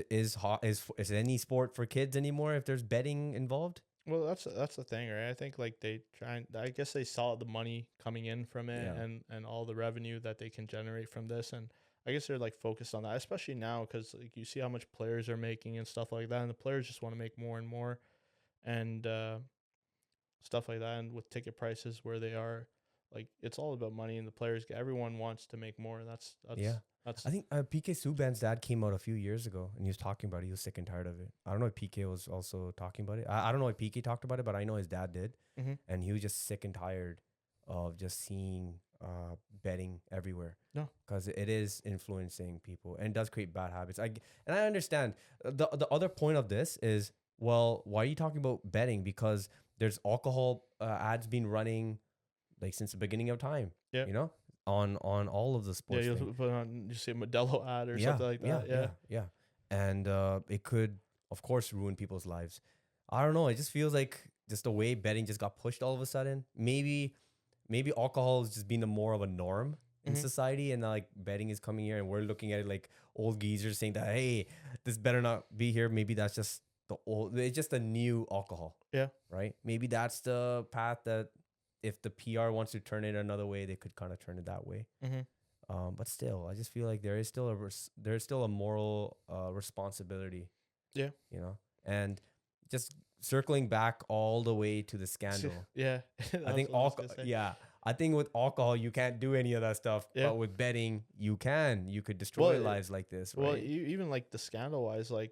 any sport for kids anymore if there's betting involved? well, that's the thing, right? I think like I guess they saw the money coming in from it, Yeah. and all the revenue that they can generate from this, and I guess they're like focused on that, especially now, because like you see how much players are making and stuff like that, and the players just want to make more and more, and stuff like that, and with ticket prices where they are, like it's all about money, and the players, everyone wants to make more. That's Yeah. that's I think PK Subban's dad came out a few years ago and he was talking about it. He was sick and tired of it. I don't know if PK was also talking about it. I don't know if PK talked about it, but I know his dad did. Mhm. And he was just sick and tired of just seeing betting everywhere. No. Because it is influencing people and does create bad habits. And I understand. The other point of this is, well, why are you talking about betting? Because there's alcohol ads been running like since the beginning of time. Yeah. You know? On all of the sports. yeah, things. you'll put on, you see a Modelo ad or something like that. Yeah. And it could, of course, ruin people's lives. I don't know. It just feels like just the way betting just got pushed all of a sudden. Maybe alcohol is just being more of a norm in society, and like betting is coming here, and we're looking at it like old geezers saying that, hey, this better not be here. Maybe that's just it's just a new alcohol. Yeah. Right. Maybe that's the path that if the PR wants to turn it another way, they could kind of turn it that way. But still, I just feel like there is still a moral responsibility. Yeah. You know, and just circling back all the way to the scandal. Yeah. I think I think with alcohol you can't do any of that stuff, but with betting you could destroy lives like this. Right? Well, even like the scandal wise, like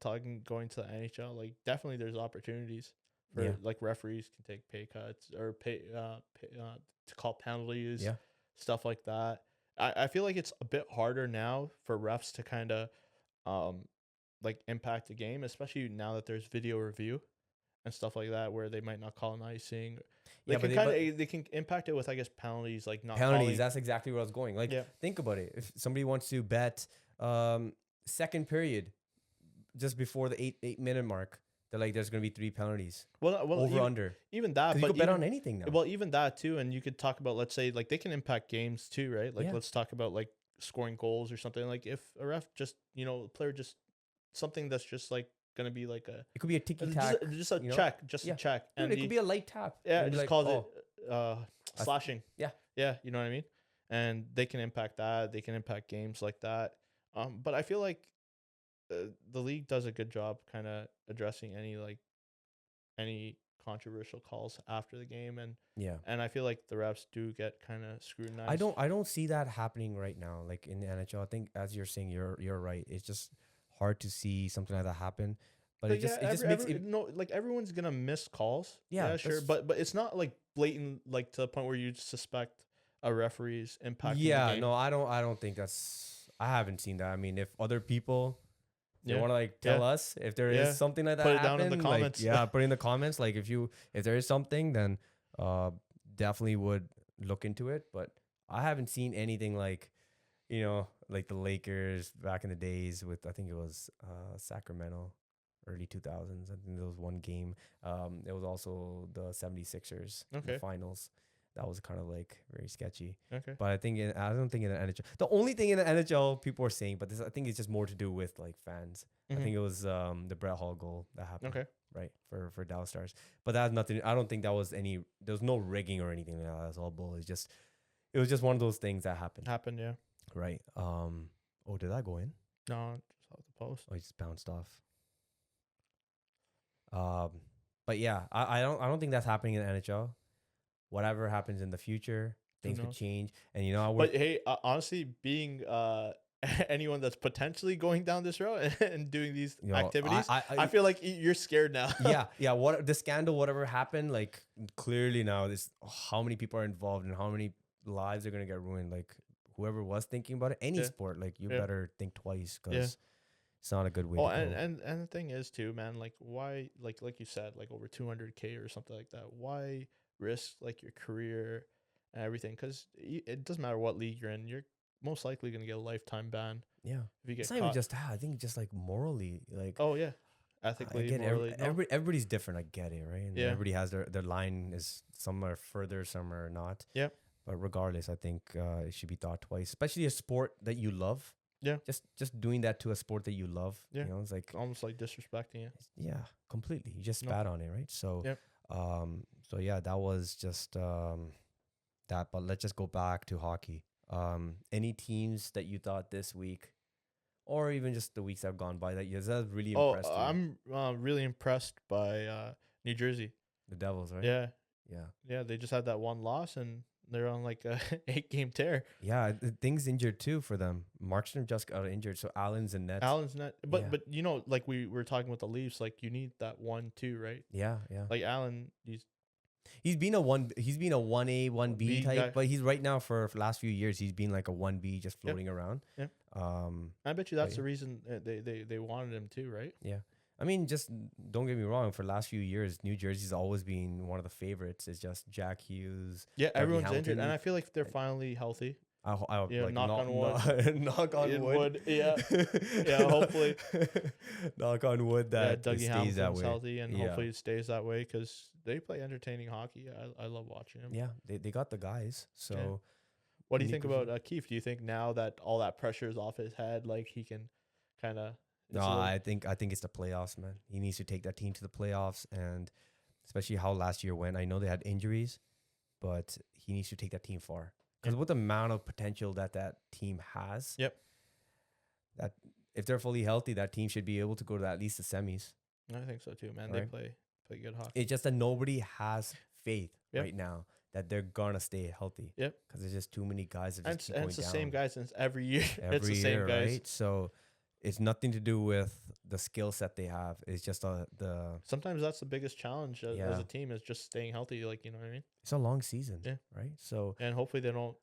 going to the NHL, like definitely there's opportunities for like referees can take pay cuts or pay to call penalties, stuff like that. I feel like it's a bit harder now for refs to kind of like impact the game, especially now that there's video review and stuff like that, where they might not call an icing. They can impact it with, I guess, penalties, like not penalties. calling. That's exactly where I was going. Like, think about it. If somebody wants to bet second period just before the 8-minute mark, they're like, there's going to be 3 penalties. Well, under. Even that, but you could bet on anything now. Well, even that too, and you could talk about, let's say, like they can impact games too, right? Like let's talk about like scoring goals or something. Like if a ref just, a player just something that's just like gonna be like it could be a ticky tack, just a check, a check, and it could be a light tap. Yeah, it just calls it slashing. Yeah, you know what I mean. And they can impact that. They can impact games like that. But I feel like the league does a good job kind of addressing any controversial calls after the game, and I feel like the refs do get kind of scrutinized. I don't see that happening right now, like in the NHL. I think, as you're saying, you're right. It's just hard to see something like that happen. But it just makes it like everyone's gonna miss calls. Yeah, sure, but it's not like blatant, like to the point where you suspect a referee's impacting. Yeah, the game. no, I don't think that's. I haven't seen that. I mean, if other people. They want to like tell us if there is something like that. Put it down in the comments. Put in the comments. Like if there is something, then definitely would look into it. But I haven't seen anything like, like the Lakers back in the days with, I think it was Sacramento, early 2000s. I think there was one game. It was also the 76ers in the finals. That was kind of like very sketchy. Okay. But I don't think in the NHL. The only thing in the NHL people are saying, but I think it's just more to do with like fans. I think it was the Brett Hall goal that happened. Okay. Right. For Dallas Stars. But that has nothing. I don't think that was there was no rigging or anything like that. It was all bull. It was just one of those things that happened. Yeah. Right. Did that go in? No, just off the post. Oh, it just bounced off. But yeah, I don't think that's happening in the NHL. Whatever happens in the future, things could change. And but hey, honestly, being anyone that's potentially going down this road and doing these You know, activities, I feel like you're scared now. yeah. What the scandal, whatever happened, like clearly now, this how many people are involved and how many lives are gonna get ruined. Like whoever was thinking about it, any Yeah. sport, like you Yeah. better think twice Yeah. because it's not a good way Oh, to go. and the thing is too, man. Like why, like you said, like over 200K or something like that. Why risk like your career and everything? Because it doesn't matter what league you're in. You're most likely gonna get a lifetime ban Yeah, if you get it's not even caught. just that. I think just like morally, like Oh yeah, I ethically, get morally. No. everybody's different. I get it, right? And Yeah. everybody has their line is some are further, some are not. Yep. But regardless, I think it should be thought twice, especially a sport that you love. Yeah. Just doing that to a sport that you love. Yeah. You know, it's like Almost like disrespecting it. yeah, completely. You just No. spat on it, right? So Yep. so yeah, that was just that. But let's just go back to hockey. Any teams that you thought this week, or even just the weeks that have gone by, that that really impressed you? I'm really impressed by New Jersey. The Devils, right? Yeah, Yeah. yeah. They just had that one loss and they're on like a 8-game tear. Yeah, things injured too for them. Marchand just got injured, so Allen's in net. Allen's not, but Yeah. but you know, like we were talking with the Leafs, like you need that 1-2, right? Yeah, yeah. Like Allen, He's been a 1A, 1B B type, guy. but he's right now for last few years he's been like a 1B just floating around. Yep. Um I bet you that's yeah. the reason they wanted him too, right? yeah. I mean, just don't get me wrong, for the last few years New Jersey's always been one of the favorites. It's just Jack Hughes. Yeah, Dougie everyone's injured, Hamilton. and I feel like they're finally healthy. I Yeah, like knock on wood. knock on In wood. wood, yeah. Yeah, hopefully. knock on wood that Yeah, it Dougie stays that Hamilton's way. healthy, and Yeah. hopefully it stays that way because they play entertaining hockey. I love watching them. Yeah, they got the guys. So What do you think Nico- about Keefe? Do you think now that all that pressure is off his head, like he can kind of? no, I think it's the playoffs, man. He needs to take that team to the playoffs, and especially how last year went. I know they had injuries, but he needs to take that team far. Because with the amount of potential that team has, Yep. that if they're fully healthy, that team should be able to go to at least the semis. I think so too, man. Right. They play good hockey. It's just that nobody has faith Yep. right now that they're gonna stay healthy. Yep. Because there's just too many guys that And just it's, keep and going it's the down. same guys since every year. It's Every the same year, guys. right? So it's nothing to do with the skill set they have. It's just the Sometimes that's the biggest challenge as Yeah. a team is just staying healthy. Like, you know what I mean? it's a long season, Yeah. right? So And hopefully they don't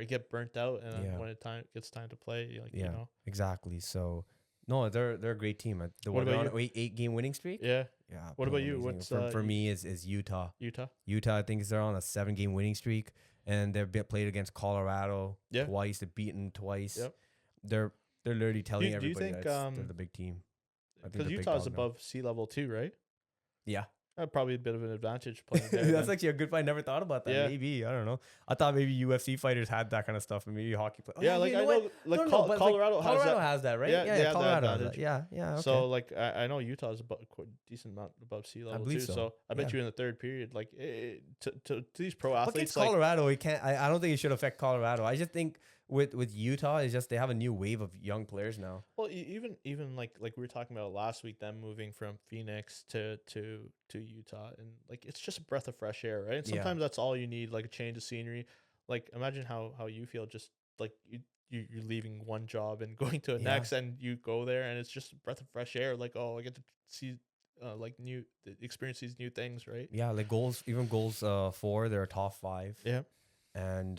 get burnt out, and Yeah. when gets time to play, like yeah, you know. exactly. So no, they're a great team. The What one about on 8-game winning streak. Yeah, Yeah. What playing about you? amazing. What's, for me is Utah. Utah. Utah, I think they're on a 7-game winning streak, and they've played against Colorado Yeah. twice. They've beaten twice. Yep. They're literally telling do you everybody think, that they're the big team. I think Because they're big Utah's dog now. above sea level too, right? Yeah. Probably a bit of an advantage playing there. That's then. actually a good point. I never thought about that. Yeah. Maybe. I don't know. I thought maybe UFC fighters had that kind of stuff, and maybe hockey players. Yeah, like you I what? know, like No, but, like, Colorado has that, right? Yeah, they have that Colorado has advantage. that. Yeah, yeah. Okay. So like I know Utah's about a decent amount above sea level believe too. so. So I bet Yeah. you in the third period, like to these pro but athletes, against like Colorado, it can't. I don't think it should affect Colorado. I just think with Utah, it's just they have a new wave of young players now. well, even like we were talking about last week, them moving from Phoenix to Utah, and like it's just a breath of fresh air, right? And Yeah. sometimes that's all you need, like a change of scenery. Like imagine how you feel just like you're leaving one job and going to a Yeah. next, and you go there, and it's just a breath of fresh air. Like, oh, I get to see like experience these new things, right? Yeah, like goals 4, they're a top 5. Yeah. And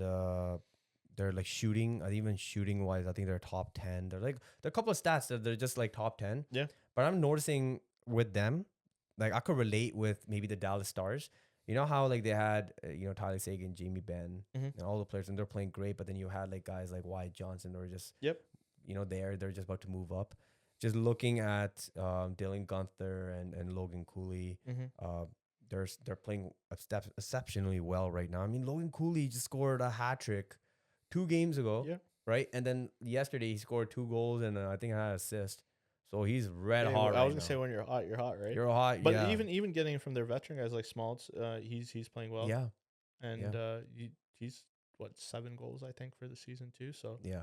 they're like shooting, even shooting wise, I think they're top 10. They're a couple of stats that they're just like top 10. Yeah. But I'm noticing with them, like I could relate with maybe the Dallas Stars. You know how like they had Tyler Seguin, Jamie Benn, Mhm. and all the players, and they're playing great. But then you had like guys like Wyatt Johnson, or just Yep. they're just about to move up. Just looking at Dylan Gunther and Logan Cooley, Mm-hmm. they're playing exceptionally well right now. I mean, Logan Cooley just scored a hat trick 2 games ago, Yeah. right? And then yesterday he scored 2 goals and I think an assist. So he's red hot. I was right gonna now. say when you're hot, right? You're hot, But yeah. even getting from their veteran guys like Smaltz, he's playing well. yeah, And he's what 7 goals I think for the season too. So yeah.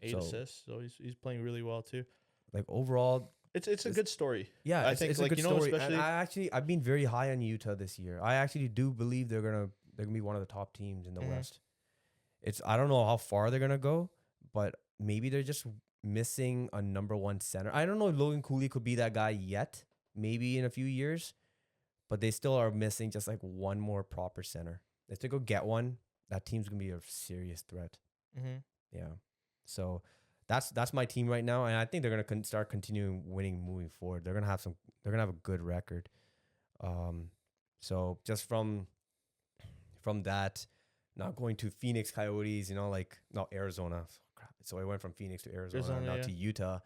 8 So- assists. So he's playing really well too. Like overall, It's a good story. yeah, I it's, think, it's like, a good you know, story. especially- And I've been very high on Utah this year. I actually do believe they're gonna be one of the top teams in the Mhm. West. I don't know how far they're gonna go, but maybe they're just missing a number one center. I don't know if Logan Cooley could be that guy yet. Maybe in a few years, but they still are missing just like one more proper center. If they go get one, that team's gonna be a serious threat. Mm-hmm. Yeah. So that's my team right now, and I think they're gonna start continuing winning moving forward. They're gonna have a good record. So just from that, not going to Phoenix Coyotes, Arizona. Oh, crap. So I went from Phoenix to Arizona, now to Utah.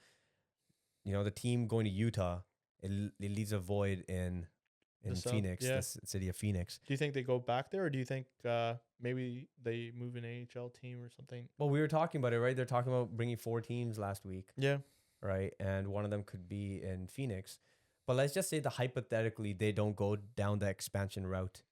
The team going to Utah, it leaves a void in Phoenix, the city of Phoenix. Do you think they go back there, or do you think maybe they move an AHL team or something? Well, we were talking about it, right? They're talking about bringing 4 teams last week. Yeah. Right? And one of them could be in Phoenix. But let's just say that hypothetically they don't go down the expansion route.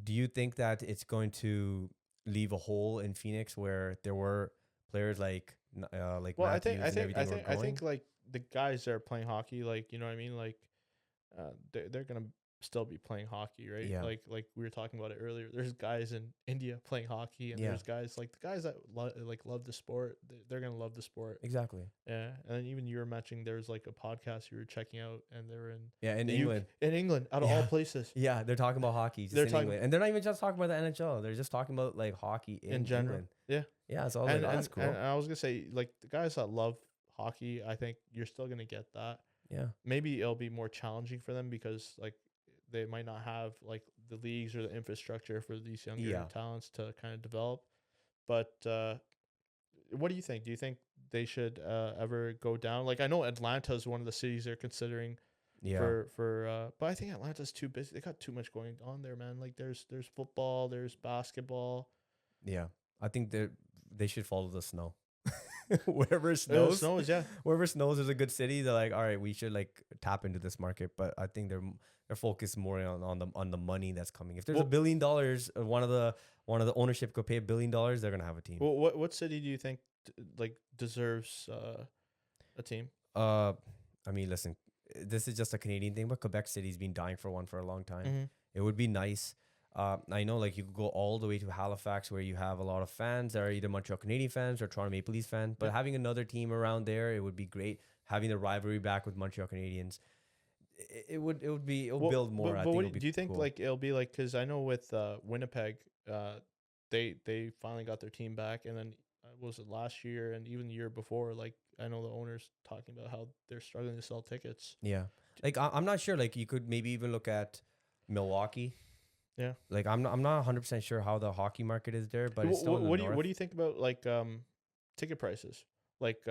Do you think that it's going to leave a hole in Phoenix where there were players like Well, Matthews I think like the guys that are playing hockey, like, you know what I mean, like they're gonna still be playing hockey, right? Yeah. Like we were talking about it earlier. There's guys in India playing hockey, and there's guys like the guys that love the sport. They're gonna love the sport. Exactly. Yeah, and then even you were mentioning there's like a podcast you were checking out, and they're in England. In England, out of all places. Yeah, they're talking about hockey. They're talking England. And they're not even just talking about the NHL. They're just talking about like hockey in general. England. Yeah. Yeah, so that's cool. And I was gonna say, like, the guys that love hockey, I think you're still gonna get that. Yeah. Maybe it'll be more challenging for them because like they might not have like the leagues or the infrastructure for these younger talents to kind of develop. But what do you think? Do you think they should ever go down? Like, I know Atlanta is one of the cities they're considering. But I think Atlanta's too busy. They got too much going on there, man. Like there's football, there's basketball. Yeah. I think they should follow the snow. Wherever snows, wherever snows is a good city. They're like, all right, we should like tap into this market. But I think they're focused more on the money that's coming. If there's $1 billion, one of the ownership could pay $1 billion, they're gonna have a team. Well, what city do you think like deserves a team? I mean, listen, this is just a Canadian thing, but Quebec City's been dying for one for a long time. Mm-hmm. It would be nice. I know, like, you could go all the way to Halifax where you have a lot of fans that are either Montreal Canadian fans or Toronto Maple Leafs fans. But having another team around there, it would be great. Having the rivalry back with Montreal Canadiens, it would build more. But do you think cool. Like it'll be like, because I know with Winnipeg, they finally got their team back, and then was it last year and even the year before? Like, I know the owners talking about how they're struggling to sell tickets. Yeah, like I'm not sure. Like, you could maybe even look at Milwaukee. Yeah, like I'm not 100% sure how the hockey market is there, but it's still what do you think about like ticket prices? Like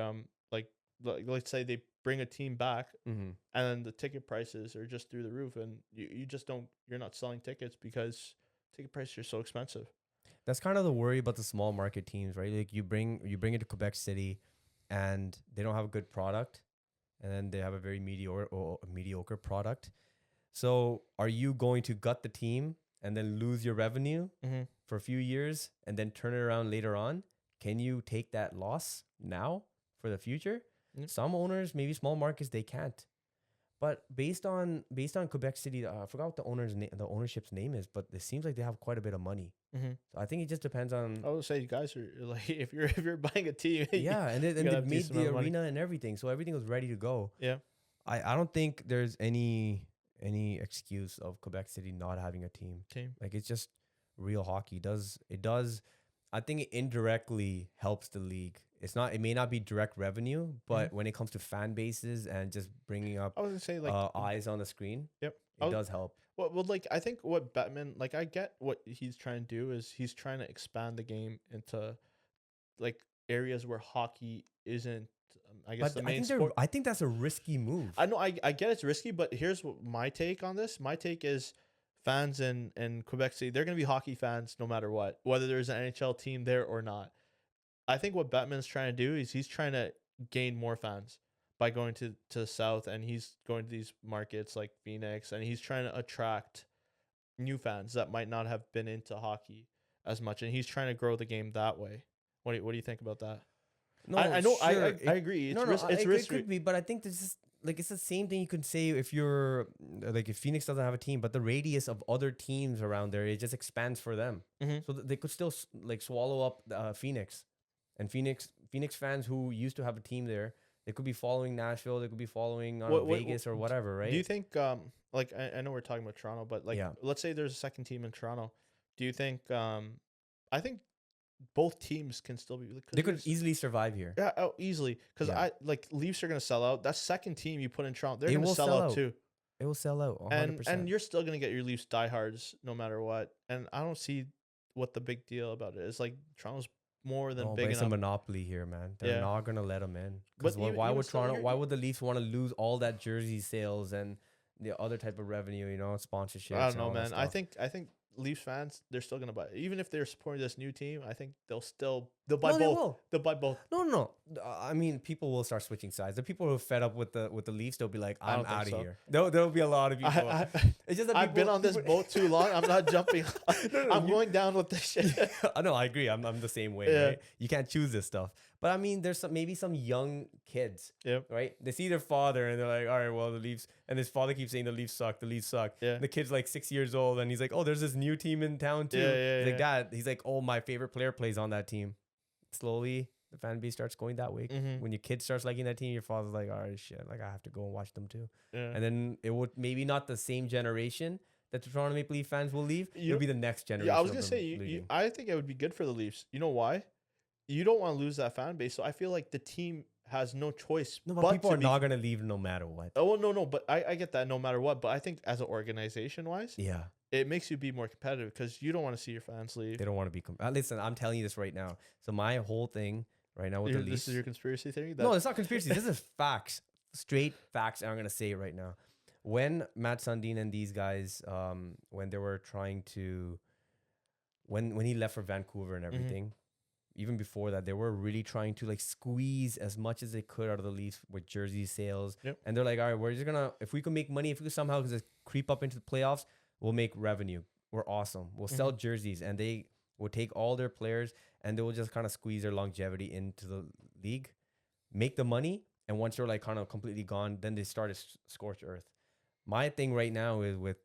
let's say they bring a team back, and then the ticket prices are just through the roof, and you're not selling tickets because ticket prices are so expensive. That's kind of the worry about the small market teams, right? Like you bring it to Quebec City, and they don't have a good product, and then they have a very mediocre product. So are you going to gut the team and then lose your revenue for a few years and then turn it around later on? Can you take that loss now for the future? Some owners, maybe small markets, they can't. But based on Quebec City, I forgot what the ownership's name is, but it seems like they have quite a bit of money. So I think it just depends on. I would say you guys are like, if you're buying a team, and they made the arena and everything, so everything was ready to go. Yeah, I don't think there's any excuse of Quebec City not having a team. Like, it's just real hockey. It does. I think it indirectly helps the league. It may not be direct revenue, but when it comes to fan bases and just bringing up, I was gonna say, like, eyes on the screen, it does help. Well, like, I think what Bettman, like, I get what he's trying to do is he's trying to expand the game into like areas where hockey isn't. I guess the main sport. I think that's a risky move. I know. I get it's risky, but here's my take on this. My take is fans in Quebec City, they're going to be hockey fans no matter what, whether there's an NHL team there or not. I think what Bettman's trying to do is he's trying to gain more fans by going to the South, and he's going to these markets like Phoenix, and he's trying to attract new fans that might not have been into hockey as much, and he's trying to grow the game that way. What do you think about that? No, I know. Sure. I agree. It's risky. It could be, but I think this is like, it's the same thing you could say if you're like, if Phoenix doesn't have a team, but the radius of other teams around there, it just expands for them. So they could still like swallow up Phoenix, and Phoenix Phoenix fans who used to have a team there, they could be following Nashville, they could be following Vegas or whatever, right? Do you think like I know we're talking about Toronto, but like let's say there's a second team in Toronto. Do you think I think both teams can still be. They could easily survive here. Yeah, easily. Because I like Leafs are gonna sell out. That second team you put in Toronto, they're They gonna will sell out too. It will sell out 100%. And you're still gonna get your Leafs diehards no matter what. And I don't see what the big deal about it is. Like Toronto's more than big enough. It's a monopoly here, man. They're not gonna let them in. Because But why would Toronto? Why would the Leafs want to lose all that jersey sales and the other type of revenue? You know, sponsorships. I don't know, man. I think Leafs fans, they're still gonna buy it. Even if they're supporting this new team, I think they'll buy both. They'll buy both. No. I mean, people will start switching sides. The people who are fed up with the Leafs, they'll be like, I'm out of here. There'll be a lot of people. It's just that I've been on this boat too long. I'm not jumping. I'm going down with this shit. I know. I agree. I'm the same way. Right? You can't choose this stuff. But I mean, there's maybe some young kids, right? They see their father and they're like, all right, well, the Leafs, and his father keeps saying the Leafs suck. Yeah. And the kid's like 6 years old and he's like, oh, there's this new team in town too. He's like, Dad, he's like, oh, my favorite player plays on that team. Slowly, the fan base starts going that way. When your kid starts liking that team, your father's like, all right, shit, like I have to go and watch them too. And then it would maybe not the same generation that the Toronto Maple Leaf fans will leave. It'll be the next generation. Yeah, I was gonna say, I think it would be good for the Leafs. You know why? You don't want to lose that fan base, so I feel like the team has no choice. No, but people are not gonna leave no matter what. Oh well, no, but I get that no matter what. But I think as an organization wise, it makes you be more competitive because you don't want to see your fans leave. They don't want to be. Listen, I'm telling you this right now. So my whole thing right now with the Leafs. This is your conspiracy theory? No, it's not conspiracy. This is facts, straight facts. And I'm gonna say it right now. When Matt Sundin and these guys, when they were trying to, when he left for Vancouver and everything. Even before that, they were really trying to like squeeze as much as they could out of the Leafs with jersey sales. And they're like, all right, we're just gonna, if we can make money, if we can somehow just creep up into the playoffs, we'll make revenue. We're awesome. We'll sell jerseys, and they will take all their players and they will just kind of squeeze their longevity into the league, make the money. And once you're like kind of completely gone, then they start to scorch earth. My thing right now is with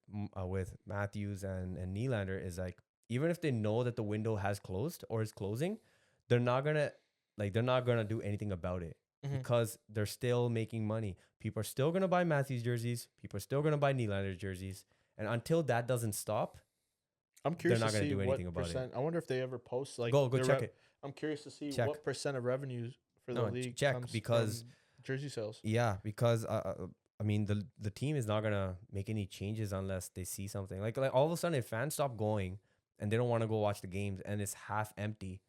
Matthews and Nylander is like, even if they know that the window has closed or is closing, they're not gonna do anything about it because they're still making money. People are still gonna buy Matthews jerseys. People are still gonna buy Nylander jerseys, and until that doesn't stop, I'm curious. They're not gonna do anything about it. I wonder if they ever post like go check it. I'm curious to see what percent of revenues for the league comes because from jersey sales. Yeah, because I mean the team is not gonna make any changes unless they see something. Like all of a sudden, if fans stop going and they don't want to go watch the games and it's half empty,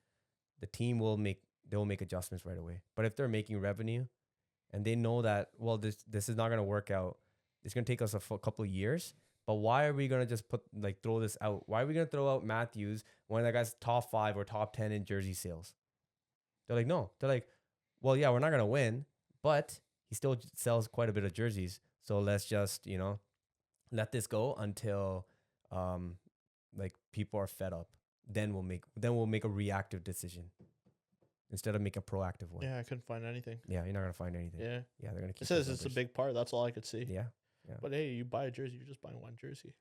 the team will make adjustments right away. But if they're making revenue and they know that, well, this is not going to work out, it's going to take us a couple of years, but why are we going to just throw this out? Why are we going to throw out Matthews when that guy's top 5 or top 10 in jersey sales? They're like, no. They're like, well, yeah, we're not going to win, but he still sells quite a bit of jerseys. So let's just, let this go until people are fed up. Then we'll make a reactive decision instead of make a proactive one. Yeah, I couldn't find anything. Yeah, you're not gonna find anything. Yeah, they're gonna keep. It says it's a big part. That's all I could see. Yeah. But hey, you buy a jersey, you're just buying one jersey.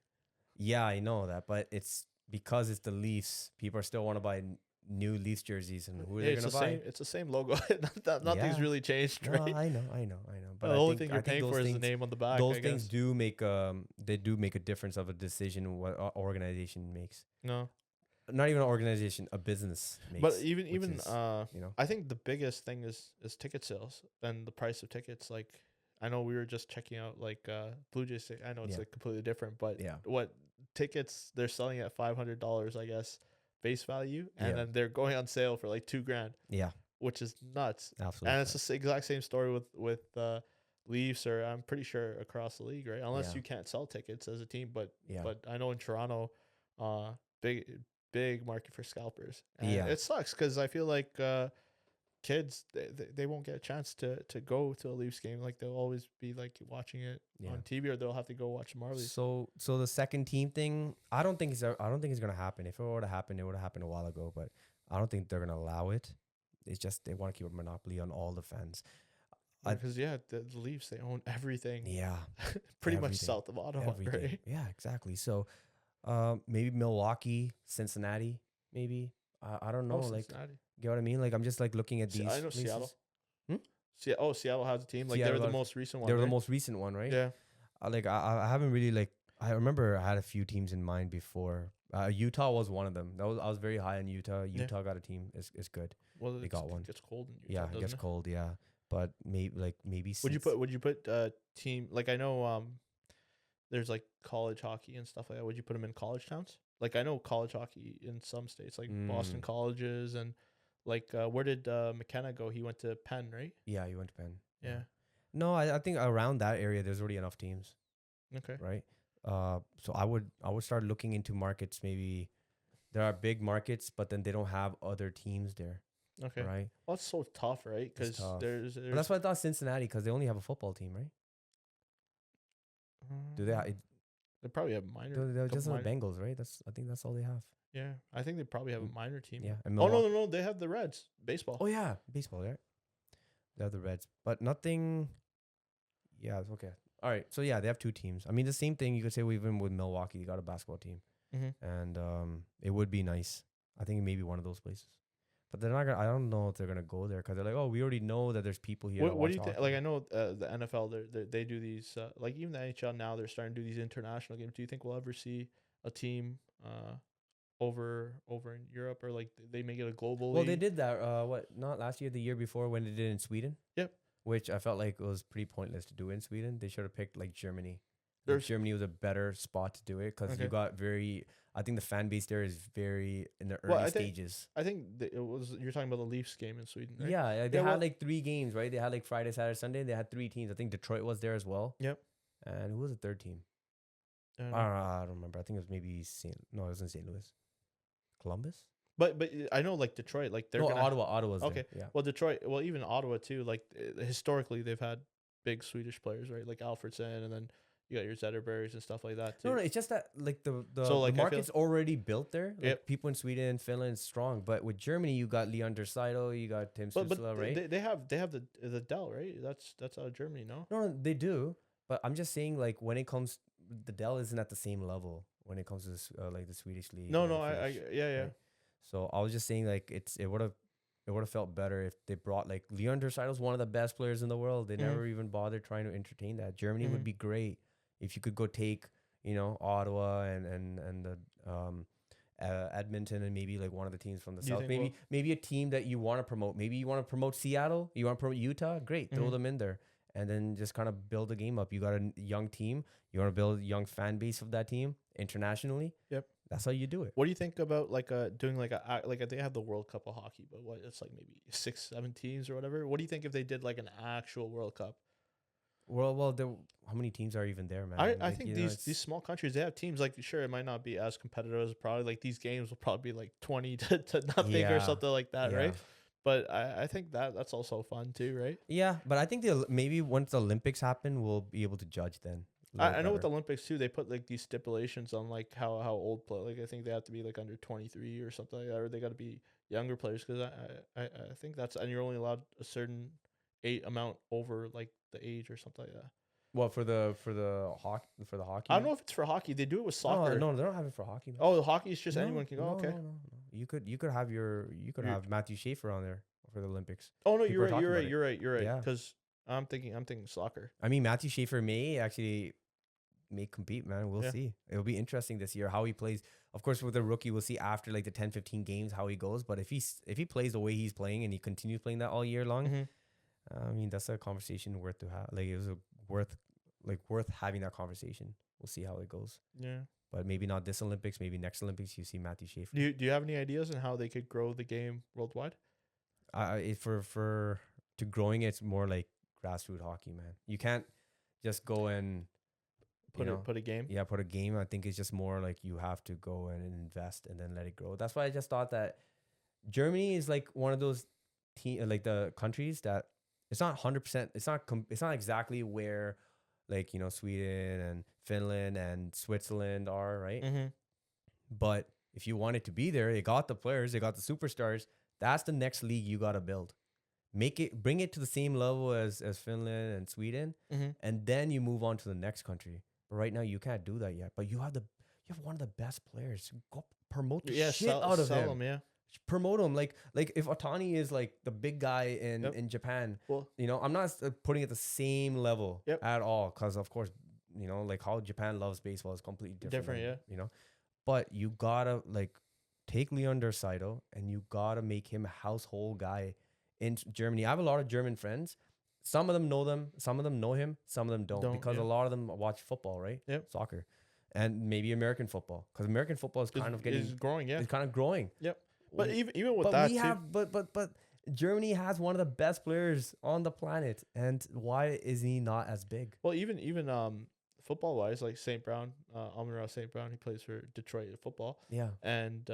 Yeah, I know that, but it's because it's the Leafs. People still want to buy new Leafs jerseys, and who are they gonna buy? It's the same logo. Nothing's really changed, right? No, I know. But the only thing you're paying for is the name on the back. Those things do make a difference of a decision what organization makes. No. Not even an organization, a business makes. But even I think the biggest thing is ticket sales and the price of tickets. Like, I know we were just checking out like Blue Jays. I know it's like completely different, but what tickets they're selling at $500, I guess, base value, and then they're going on sale for like $2,000. Yeah, which is nuts. Absolutely, and it's the exact same story with Leafs, or I'm pretty sure across the league, right? Unless you can't sell tickets as a team, but I know in Toronto, big market for scalpers. And it sucks because I feel like kids they won't get a chance to go to a Leafs game. Like they'll always be like watching it on TV, or they'll have to go watch Marlies. So the second team thing, I don't think it's gonna happen. If it were to happen, it would have happened a while ago. But I don't think they're gonna allow it. It's just they want to keep a monopoly on all the fans. Because the Leafs, they own everything. Yeah, pretty much south of Ottawa, right? Yeah, exactly. So maybe Milwaukee, Cincinnati, maybe I don't know. Oh, Like, Cincinnati. get what I mean? Like, I'm just like looking at these. I know places. Seattle. Hmm? Seattle has a team. Like, they Seattle were the has- most recent one. They were the right? most recent one, right? Yeah. I haven't really like. I remember I had a few teams in mind before. Utah was one of them. I was very high on Utah. Yeah. Utah got a team. It's good. Well, They got one. It gets cold in Utah, Yeah, it doesn't gets it? cold. Yeah, but maybe. Would you put team, like, I know there's like college hockey and stuff like that. Would you put them in college towns? Like, I know college hockey in some states, like Boston colleges, and like where did McKenna go? He went to Penn, right? Yeah, you went to Penn. Yeah. No, I think around that area there's already enough teams, Okay. right? So I would start looking into markets. Maybe there are big markets, but then they don't have other teams there, Okay. right? Well, it's so tough, right? Because tough. there's But that's why I thought Cincinnati, because they only have a football team, right? Do they? They probably have minor. They're couple just the minor- Bengals, right? I think that's all they have. Yeah, I think they probably have a minor team. Yeah. And Oh Milwaukee. no, they have the Reds baseball. Oh yeah, baseball, right? They have the Reds, but nothing. Yeah, it's okay. All right, so yeah, they have two teams. I mean, the same thing you could say even with Milwaukee, they got a basketball team, and it would be nice. I think maybe one of those places, but they're not gonna. I don't know if they're gonna go there because they're like, oh, we already know that there's people here. What do you think? Like, I know the NFL, they do these. Like, even the NHL now, they're starting to do these international games. Do you think we'll ever see a team over in Europe, or like they make it a global? Well, they did that. Not last year, the year before when they did it in Sweden. Yep. Which I felt like it was pretty pointless to do in Sweden. They should have picked like Germany. There's- Germany was a better spot to do it because you Okay. got I think the fan base there is very in the early stages. I think it was, you're talking about the Leafs game in Sweden, right? Yeah, they Yeah, had well- like 3 games, right? They had like Friday, Saturday, Sunday. They had 3 teams. I think Detroit was there as well. Yep. And who was the third team? I don't I know. don't know. I don't remember. I think it was maybe it was in St. Louis. Columbus? But I know, like, Detroit, like, they're No, gonna Ottawa's Okay. there. Yeah. Well, Detroit, well, even Ottawa too. Like, historically, they've had big Swedish players, right? Like Alfredson, and then you got your Zetterbergs and stuff like that too. No, it's just that like the So, like, I feel- market's already built there. Like Yep. people in Sweden, Finland, strong. But with Germany, you got Leon Draisaitl, you got Tim But Stützle, right? they have the Dell, right? That's out of Germany, no? No, they do. But I'm just saying, like when it comes, the Dell isn't at the same level when it comes to this, like the Swedish league. No, or the I Finnish, yeah. right? So I was just saying, like it would have felt better if they brought like Leon Draisaitl's one of the best players in the world. They never even bothered trying to entertain that. Germany would be great if you could go take Ottawa and the Edmonton and maybe like one of the teams from the Do you south. think Maybe a team that you want to promote. Maybe you want to promote Seattle. You want to promote Utah. Great, throw them in there. And then just kind of build a game up. You got a young team. You want to build a young fan base of that team internationally. Yep. That's how you do it. What do you think about like doing like they have the World Cup of hockey, but what, it's like maybe 6-7 teams or whatever. What do you think if they did like an actual World Cup? Well, how many teams are even there, man? I Like, think you know, these small countries, they have teams, like, sure, it might not be as competitive as probably like these games will probably be like 20 to nothing Yeah. or something like that, Yeah. right? But I think that's also fun too, right? Yeah, but I think maybe once the Olympics happen, we'll be able to judge then. I know with the Olympics too, they put like these stipulations on like how old play. Like, I think they have to be like under 23 or something like that, or they got to be younger players, because I think that's, and you're only allowed a certain amount over like the age or something like that. What for the hockey I don't know if it's for hockey. They do it with soccer. No, they don't have it for hockey. Man. Oh, the hockey is just No, anyone can go. Okay. No. You could have have Matthew Schaefer on there for the Olympics. Oh no, People are talking about it. you're right. Yeah. Because I'm thinking soccer. I mean, Matthew Schaefer may compete, man. We'll Yeah. see. It'll be interesting this year how he plays. Of course, with a rookie, we'll see after like the 10-15 games how he goes. But if he plays the way he's playing and he continues playing that all year long, I mean, that's a conversation worth to have. Like, it was worth having that conversation. We'll see how it goes. Yeah. But maybe not this Olympics. Maybe next Olympics you see Matthew Schaefer. Do you have any ideas on how they could grow the game worldwide? For to growing it's more like grassroots hockey, man. You can't just go and Put a game. Yeah, put a game. I think it's just more like you have to go and invest and then let it grow. That's why I just thought that Germany is like one of those like the countries that it's not 100%. It's not exactly where like Sweden and Finland and Switzerland are, right? But if you want it to be there, they got the players, they got the superstars. That's the next league you got to build. Bring it to the same level as Finland and Sweden, and then you move on to the next country. But right now you can't do that yet. But you have one of the best players. Go promote the shit out of him. Yeah. promote him. Like if Otani is like the big guy in Japan, Well, you know, I'm not putting it the same level Yep. at all, because of course, you know, like how Japan loves baseball is completely different. Yeah. You know, but you gotta like take Leon Draisaitl and you gotta make him a household guy in Germany. I have a lot of German friends. Some of them know them, some of them know him, some of them don't, because yeah. a lot of them watch football, right? Yep. Soccer, and maybe American football, because American football is kind of getting is growing. Yeah. it's kind of growing. Yep. But even with But that we too, have, but Germany has one of the best players on the planet, and why is he not as big? well, even football wise, like St. Brown, Amon-Ra St. Brown, he plays for Detroit football, Yeah, and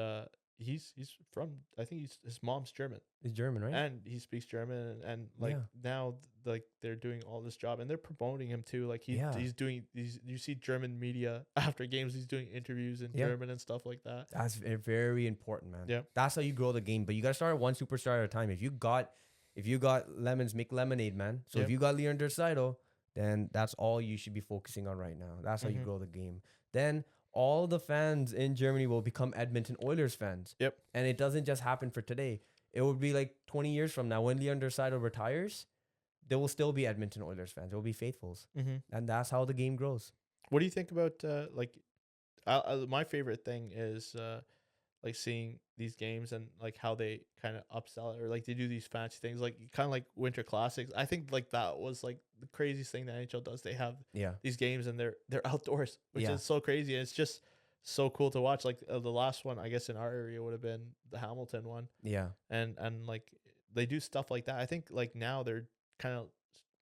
he's from, I think his mom's German, he's German, right? and he speaks German, and like Yeah. now like they're doing all this job and they're promoting him too. Like Yeah. he's doing these. You see German media after games, he's doing interviews in Yeah. German and stuff like that. That's very important, man. Yeah. That's how you grow the game. But you gotta start one superstar at a time. If you got lemons, make lemonade, man. So Yeah. if you got Leon Draisaitl, then that's all you should be focusing on right now. That's how you Mhm. grow the game. Then all the fans in Germany will become Edmonton Oilers fans. Yep. And it doesn't just happen for today. It will be like 20 years from now when Leon Draisaitl retires, there will still be Edmonton Oilers fans. There will be faithfuls. Mm-hmm. And that's how the game grows. What do you think about like? My favorite thing is like seeing these games and like how they kind of upsell it, or like they do these fancy things, like kind of like Winter Classics. I think like that was like the craziest thing the NHL does. They have Yeah. these games and they're outdoors, which Yeah. is so crazy. And it's just so cool to watch. Like the last one, I guess in our area would have been the Hamilton one, Yeah. and like they do stuff like that. I think like now they're kind of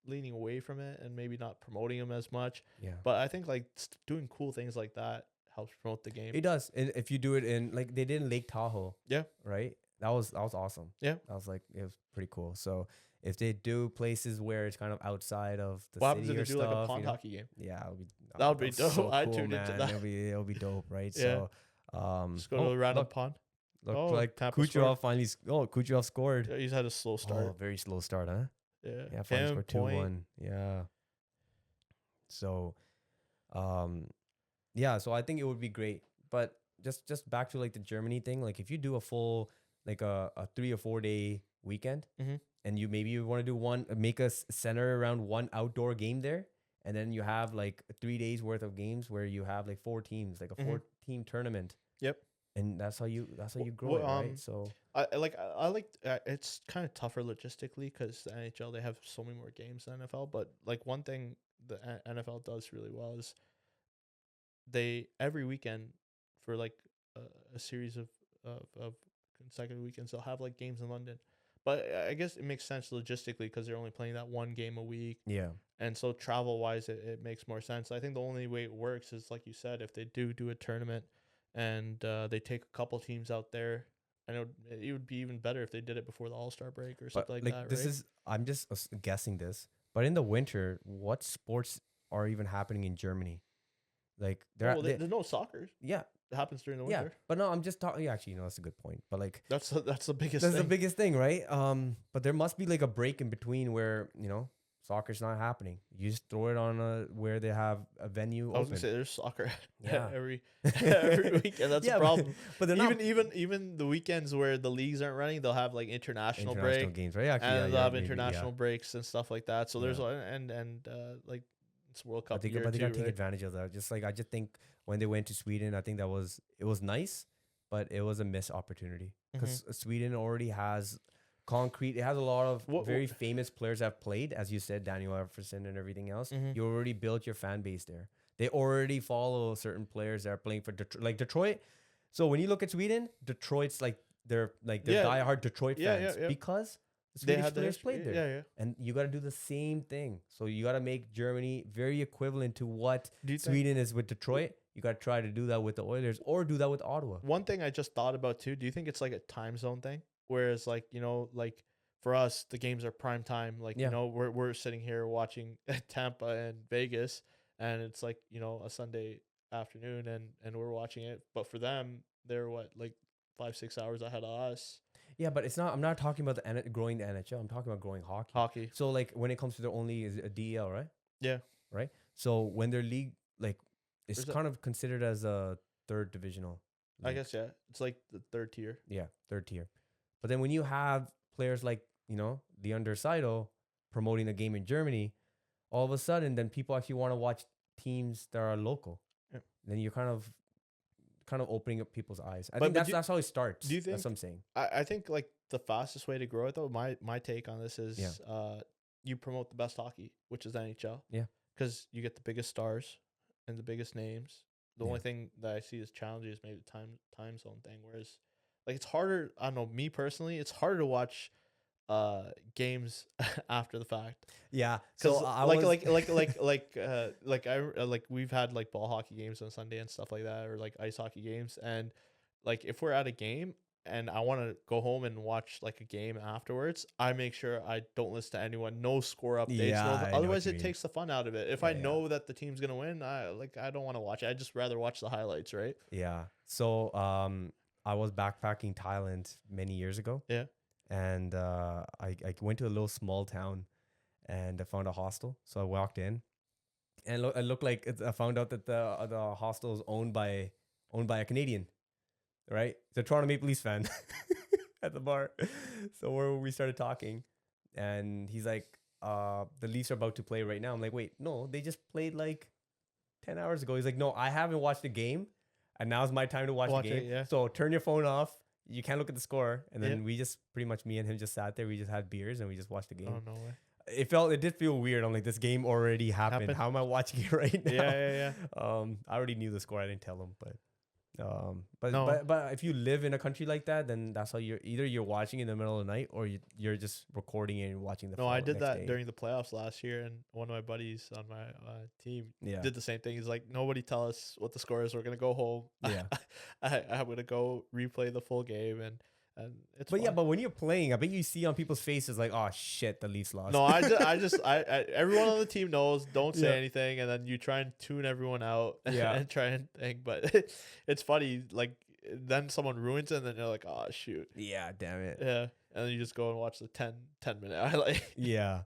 leaning away from it and maybe not promoting them as much. Yeah. But I think like doing cool things like that helps promote the game. It does. And if you do it in, like they did in Lake Tahoe. Yeah. Right? That was awesome. Yeah. That was like, it was pretty cool. So if they do places where it's kind of outside of the What happens city if they or do stuff, like a pond you know, hockey game? yeah, That would be dope. So I'd cool, tune into man. that. It'll be dope, right? Yeah. So Just go to a random look, pond. look, Oh, like Tampa Kucherov finally Kucherov scored. Yeah, he's had a slow start. Oh, very slow start, huh? Yeah. Yeah, finally Him, scored Point. 2-1. Yeah. So yeah, so I think it would be great. But just back to like the Germany thing, like if you do a full like a 3 or 4 day weekend, Mhm. and you want to do make a center around one outdoor game there, and then you have like 3 days worth of games where you have like 4 teams, like a Mhm. 4-team tournament. Yep. And that's how you grow Well, it, right? So I like it's kind of tougher logistically because the NHL, they have so many more games than NFL. But like one thing the NFL does really well is they every weekend for like a series of consecutive weekends, they'll have like games in London. But I guess it makes sense logistically because they're only playing that one game a week. yeah. And so travel wise, it makes more sense. I think the only way it works is, like you said, if they do a tournament and they take a couple teams out there. I know it would be even better if they did it before the All-Star break or But something like like that. this right? is I'm just guessing this, but in the winter, what sports are even happening in Germany? Like there's no soccer. yeah, It happens during the yeah. winter. But no, I'm just talking. Yeah, actually, that's a good point. But like That's the biggest that's thing. the biggest thing, right? But there must be like a break in between where soccer's not happening. You just throw it on where they have a venue I was open. gonna say there's soccer Yeah. every weekend. That's Yeah, a problem. But they're not even the weekends where the leagues aren't running, they'll have like international break, games, right? Actually, and yeah, they'll have maybe, international yeah. breaks and stuff like that. So there's Yeah. and like it's World I Cup think, year but they too, gotta take right? advantage of that. I just think when they went to Sweden, I think it was nice, but it was a missed opportunity because Sweden already has concrete. It has a lot of very famous players that have played, as you said, Daniel Everson and everything else. Mhm. You already built your fan base there. They already follow certain players that are playing for Detroit. So when you look at Sweden, Detroit's they're Yeah. diehard Detroit Yeah, fans yeah. because the They Swedish had the players history. played there. Yeah, yeah. And you got to do the same thing. So you got to make Germany very equivalent to what Do you think Sweden is with Detroit. You got to try to do that with the Oilers or do that with Ottawa. one thing I just thought about too? Do you think it's like a time zone thing? Whereas like like for us, the games are prime time. Like Yeah. we're sitting here watching Tampa and Vegas, and it's like a Sunday afternoon, and we're watching it. But for them, they're like 5-6 hours ahead of us. Yeah, but it's not. I'm not talking about growing the NHL. I'm talking about growing hockey. Hockey. So like when it comes to their only is a DEL, right? Yeah. Right. So when their league it's Where's that? kind of considered as a third divisional. I league. guess, yeah. It's like the third tier. Yeah, third tier. But then when you have players like, you know, the Draisaitl promoting the game in Germany, all of a sudden, then people actually want to watch teams that are local. Yeah. Then you're kind of opening up people's eyes. I But think do that's how it starts. do you That's think- what I'm saying. I think like the fastest way to grow it though, my take on this is Yeah. you promote the best hockey, which is NHL. Yeah. Because you get the biggest stars and the biggest names. The Yeah. only thing that I see as challenging is maybe the time zone thing. Whereas like it's harder, I don't know, me personally, it's harder to watch games after the fact. Yeah. Because So like we've had like ball hockey games on Sunday and stuff like that, or like ice hockey games, and like if we're at a game and I want to go home and watch like a game afterwards, I make sure I don't listen to anyone, no score updates. Yeah, I know what otherwise you it mean. takes the fun out of it. If Yeah, I yeah. know that the team's gonna win, I don't want to watch it. I just rather watch the highlights, right? Yeah. So I was backpacking Thailand many years ago. Yeah. And I went to a little small town and I found a hostel. So I walked in and I looked like I found out that the hostel is owned by a Canadian, right? The Toronto Maple Leafs fan at the bar. So we started talking and he's like, the Leafs are about to play right now. I'm like, wait, no, they just played like 10 hours ago. He's like, no, I haven't watched the game and now's my time to watch the game. Yeah. So turn your phone off. You can't look at the score. And then Yeah. we just pretty much, me and him just sat there. We just had beers and we just watched the game. Oh no way. It did feel weird. I'm like, this game already happened. How am I watching it right now? Yeah. I already knew the score. I didn't tell him, No. but if you live in a country like that, then that's how you're watching in the middle of the night or you're just recording it and watching the. No, I did next that day. during the playoffs last year, and one of my buddies on my team Yeah. did the same thing. He's like, nobody tell us what the score is. We're gonna go home. Yeah. I'm gonna go replay the full game, and it's. But yeah, fun. but when you're playing, I bet you see on people's faces like, oh shit, the Leafs lost. No, I everyone on the team knows. Don't say Yeah. anything, and then you try and tune everyone out. Yeah. and try and think. But it's funny. Like then someone ruins it, and then you're like, oh shoot. Yeah, damn it. Yeah, and then you just go and watch the 10 minute highlight. Yeah.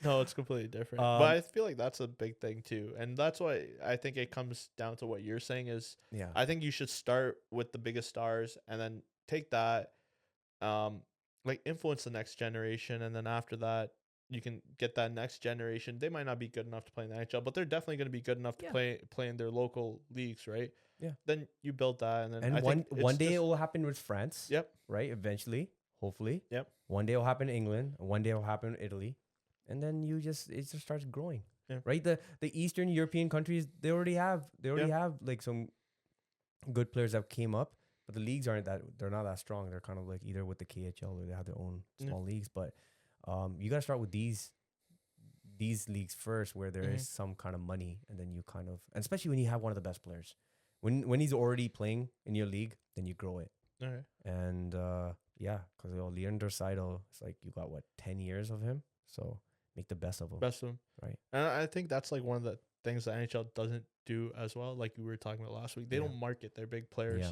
No, it's completely different. But I feel like that's a big thing too. And that's why I think it comes down to what you're saying is Yeah. I think you should start with the biggest stars and then take that, like influence the next generation. And then after that, you can get that next generation. They might not be good enough to play in the NHL, but they're definitely going to be good enough to Yeah. play in their local leagues, right? Yeah. Then you build that. And then And I one think one it's day it just- will happen with France. Yep. Right? Eventually, hopefully. Yep. One day it'll happen in England. And one day it'll happen in Italy. And then it just starts growing. Yeah. Right? The Eastern European countries, they already have like some good players that came up, but the leagues they're not that strong. They're kind of like either with the KHL or they have their own small leagues. But you gotta start with these leagues first where there is some kind of money, and then you kind of, and especially when you have one of the best players. When he's already playing in your league, then you grow it. All right. And yeah, because Leander Draisaitl, it's like you got 10 years of him, so make the best of him. Best of them. Right. And I think that's like one of the things that NHL doesn't do as well. Like we were talking about last week, they Yeah. don't market their big players. Yeah.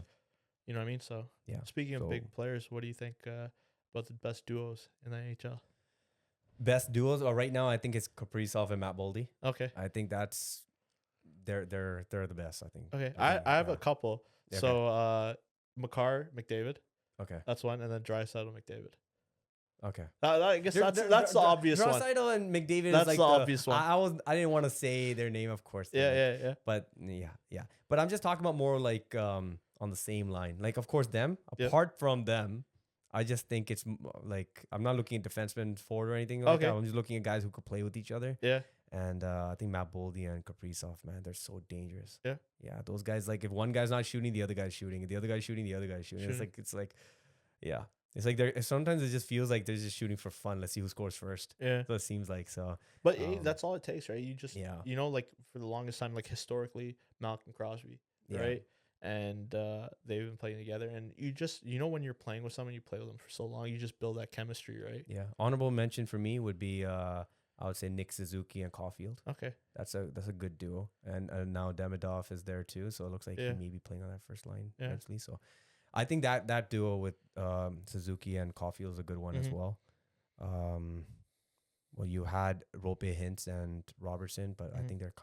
You know what I mean? So Yeah. speaking of So- big players, what do you think about the best duos in the NHL? Best duos right now, I think it's Kaprizov and Matt Boldy. Okay. I think that's they're the best. I think. Okay. I I think, have yeah. a couple. Yeah, So Makar, McDavid. Okay. That's one. And then Draisaitl, McDavid. Okay. I guess that's the obvious one. Draisaitl and McDavid That's is like the obvious one. I didn't want to say their name, of course. Yeah. But yeah. But I'm just talking about more like on the same line. Like, of course, them. Yep. Apart from them, I just think it's like I'm not looking at defensemen forward or anything like Okay. that. I'm just looking at guys who could play with each other. Yeah. And I think Matt Boldy and Kaprizov, man, they're so dangerous. Yeah. Yeah, those guys, like if one guy's not shooting, the other guy's shooting. If the other guy's shooting, the other guy's shooting. It's like, yeah. It's like sometimes it just feels like they're just shooting for fun. Let's see who scores first. Yeah. So it seems like so. But that's all it takes, right? You just, Yeah. you know, like for the longest time, like historically, Malcolm Crosby, Yeah. right? And they've been playing together. And you just, you know, when you're playing with someone, you play with them for so long, you just build that chemistry, right? Yeah. Honorable mention for me would be I would say Nick Suzuki and Caulfield. Okay. That's a good duo. And now Demidov is there too. So it looks like Yeah. he may be playing on that first line Yeah. eventually. So I think that duo with Suzuki and Caulfield is a good one as Mhm. well. Well, you had Rope Hintz and Robertson, but I Mhm. think they're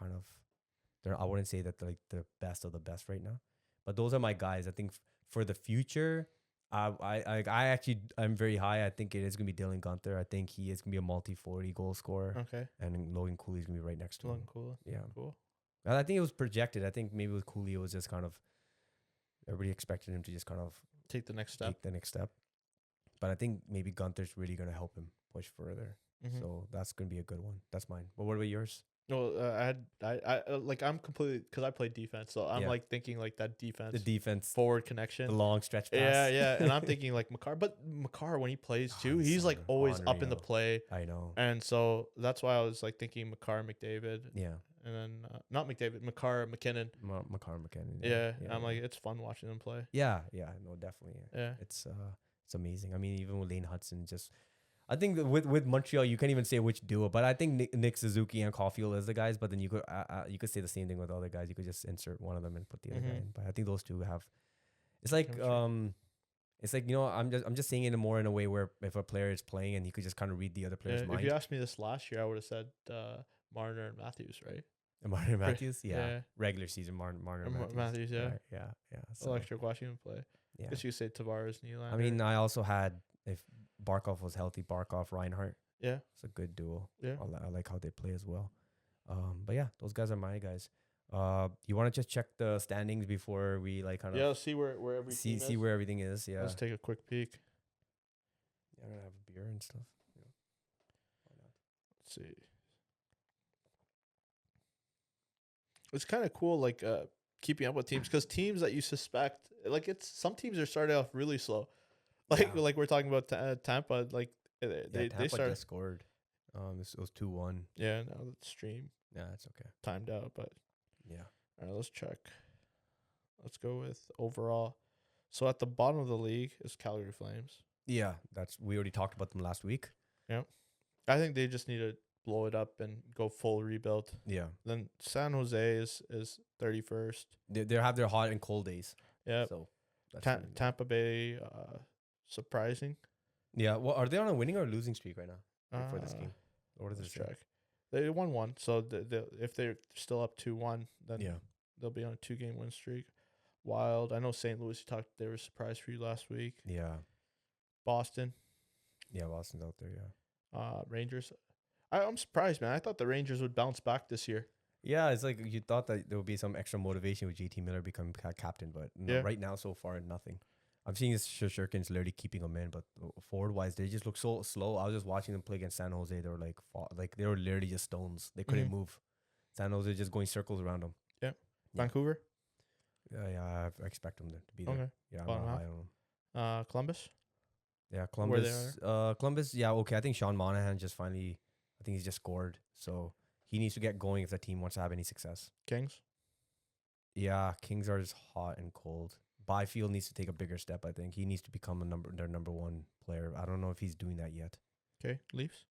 I wouldn't say that they're like the best of the best right now. But those are my guys. I think for the future, I'm very high. I think it is gonna be Dylan Gunther. I think he is gonna be a multi-40 goal scorer, Okay. and then Logan Cooley's gonna be right next to him. Cool. Yeah, Cool. and I think it was projected. I think maybe with Cooley, it was just kind of everybody expected him to just kind of Take the next step. take the next step. But I think maybe Gunther's really gonna help him push further. Mhm. So that's gonna be a good one. That's mine. But what about yours? No, I'm completely because I played defense, so I'm Yeah. like thinking like that defense, The defense, forward connection. the long stretch pass. Yeah, yeah, and I'm thinking like Makar, but Makar when he plays too, he's he's like always up in the unreal. play, I know. and so that's why I was like thinking Makar, McDavid, Yeah, and then not McDavid, Makar, McKinnon. Makar McKinnon. Yeah, I'm like it's fun watching them play. yeah, no, definitely. Yeah, It's amazing. I mean, even with Lane Hudson, just I think that with Montreal, you can't even say which duo, but I think Nick Suzuki and Caulfield is the guys. But then you could say the same thing with other guys. You could just insert one of them and put the other guy in. But I think those two have. It's like Chemistry. it's like I'm just saying it more in a way where if a player is playing and he could just kind of read the other player's yeah. mind. If you asked me this last year, I would have said Marner and Matthews, right? Martin Matthews, yeah. yeah. Regular season Martin Matthews, yeah. Right, yeah. So, Electric watching him play. yeah. I guess you could say Tavares, Nylander. I mean, I also had if Barkov was healthy, Barkov Reinhardt. yeah, It's a good duo. yeah. I like how they play as well. But yeah, those guys are my guys. You want to just check the standings before we like kind of Yeah, see where every see team is. where everything is. Yeah, Let's take a quick peek. I'm gonna have a beer and stuff. Let's see. It's kind of cool, like keeping up with teams because teams that you suspect, like it's some teams are starting off really slow, like Yeah. like we're talking about Tampa, like they Tampa start. just scored. It was 2-1. Yeah, now the stream Yeah, it's okay. timed out, but Yeah, all right, let's check. Let's go with overall. So at the bottom of the league is Calgary Flames. yeah. We already talked about them last week. I think they just need to blow it up and go full rebuild. Yeah, Then San Jose is 31st. they have their hot and cold days. Yeah, So that's really good. Tampa Bay surprising. Yeah. Well, are they on a winning or losing streak right now for this game? Or what does it Let's say? check. They won one, so if they're still up 2-1, then Yeah. they'll be on a 2-game win streak. Wild. I know St. Louis. You talked. They were surprised for you last week. Yeah. Boston. Yeah. Boston's out there. Yeah. Rangers. I'm surprised, man. I thought the Rangers would bounce back this year. Yeah, it's like you thought that there would be some extra motivation with JT Miller becoming captain, but no, Yeah. right now so far nothing. I'm seeing this Shirkin's literally keeping them in, but forward wise they just look so slow. I was just watching them play against San Jose. They were like they were literally just stones. They couldn't Mhm. move. San Jose just going circles around them. Yeah. Vancouver. Yeah, I expect them to be there. Okay. Yeah, I'm Bottom not half. high on them. Columbus. Yeah, Where they Columbus. Columbus. Yeah, okay. I think Sean Monahan just finally. I think he's just scored, so he needs to get going if the team wants to have any success. Kings. Yeah, Kings are just hot and cold. Byfield needs to take a bigger step. I think he needs to become their number one player. I don't know if he's doing that yet. Okay. Leafs.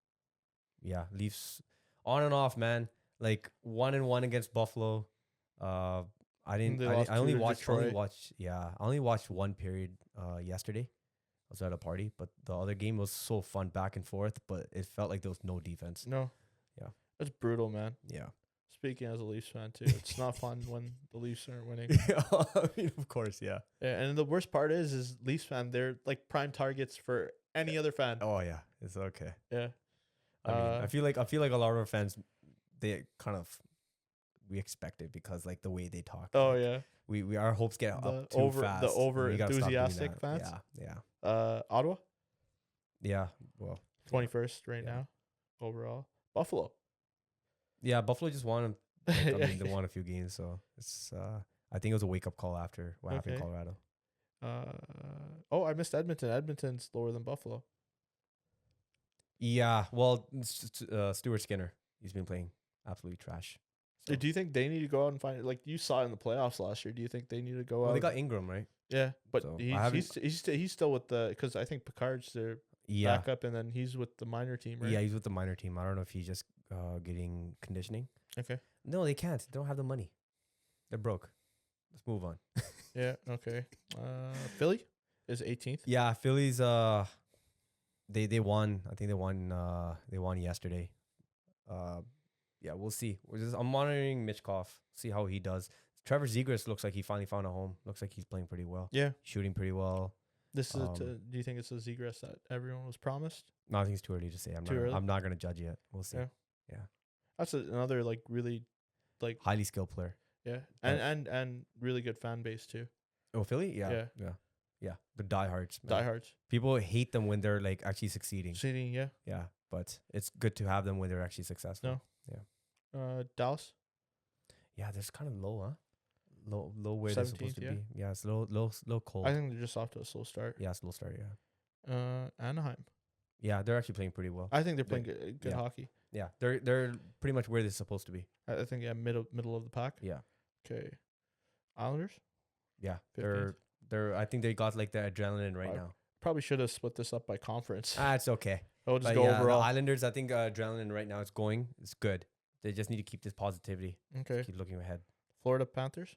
Yeah, Leafs on and off, man. Like 1-1 against Buffalo. I didn't. They I lost only to watched. Detroit. I only watched one period. Yesterday, I was at a party, but the other game was so fun, back and forth. But it felt like there was no defense. No. Yeah. It's brutal, man. Yeah. Speaking as a Leafs fan too, it's not fun when the Leafs aren't winning. I mean, of course, yeah. Yeah, and the worst part is Leafs fan. They're like prime targets for any other fan. Oh yeah, it's okay. Yeah. I mean, I feel like a lot of our fans, they kind of we expect it because like the way they talk. Oh like, yeah. we our hopes get The up too over- fast. the over We gotta stop doing enthusiastic that. fans? Yeah. Ottawa. Yeah. Well. 21st right Yeah. now, overall. Buffalo. Yeah. Buffalo just won. Like, I mean, they Yeah. won a few games, so it's. I think it was a wake up call after what happened in Okay. Colorado. I missed Edmonton. Edmonton's lower than Buffalo. Yeah. Well, Stuart Skinner, he's been playing absolutely trash. So. Do you think they need to go out and find like you saw in the playoffs last year? Do you think they need to go Well, out? they got Ingram, right? yeah, but So, I haven't- he's still with the because I think Picard's their Yeah. backup, and then he's with the minor team, right? Yeah, he's with the minor team. I don't know if he's just getting conditioning. Okay. No, they can't. They don't have the money. They're broke. Let's move on. Yeah. Okay. Philly is 18th. Yeah, Phillies. They won. I think they won. They won yesterday. Yeah, we'll see. I'm monitoring Mitchkov. See how he does. Trevor Zegras looks like he finally found a home. Looks like he's playing pretty well. Yeah. Shooting pretty well. This is. Do you think it's a Zegras that everyone was promised? No, I think it's too early to say. Too early? I'm not gonna judge yet. We'll see. Yeah. That's another like really, like Highly skilled player. yeah, But- and really good fan base too. Oh, Philly? Yeah. The diehards. Man. Diehards. People hate them when they're like actually succeeding. Seeding, yeah. Yeah, but it's good to have them when they're actually successful. No. Dallas. Yeah, there's kind of low, huh? Low where they're supposed 17th, to be. Yeah, it's low cold. I think they're just off to a slow start. Yeah, slow start. Yeah. Anaheim. Yeah, they're actually playing pretty well. I think they're playing good yeah. hockey. Yeah, they're pretty much where they're supposed to be. I think middle of the pack. Yeah. Okay. Islanders. Yeah, 15th. they're. I think they got like the adrenaline right Right. now. Probably should have split this up by conference. It's okay. I'll just But go yeah, overall. the Islanders. I think adrenaline right now is going. It's good. They just need to keep this positivity. Okay. Keep looking ahead. Florida Panthers.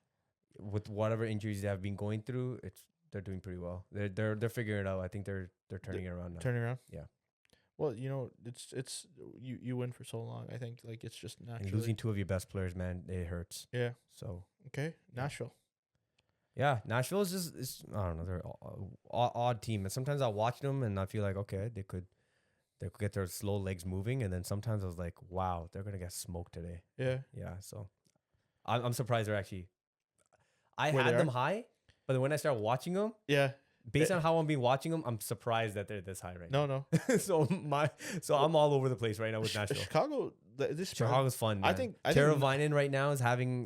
With whatever injuries they have been going through, they're doing pretty well. They're figuring it out. I think they're turning it around now. Turning around. Yeah. Well, it's you win for so long. I think like it's just And naturally. losing two of your best players, man, it hurts. Yeah. So Okay. Nashville. yeah, Nashville is just I don't know, they're odd team, and sometimes I watch them and I feel like okay, they could get their slow legs moving, and then sometimes I was like, wow, they're gonna get smoked today. Yeah. Yeah, so I'm surprised they're actually. I Where had they them are? high, but then when I start watching them, Yeah. based on how I'm been watching them, I'm surprised that they're this high right No. now. So I'm all over the place right now with Nashville. Chicago. This Chicago's fun. I Man. think Tara Vinen right now is having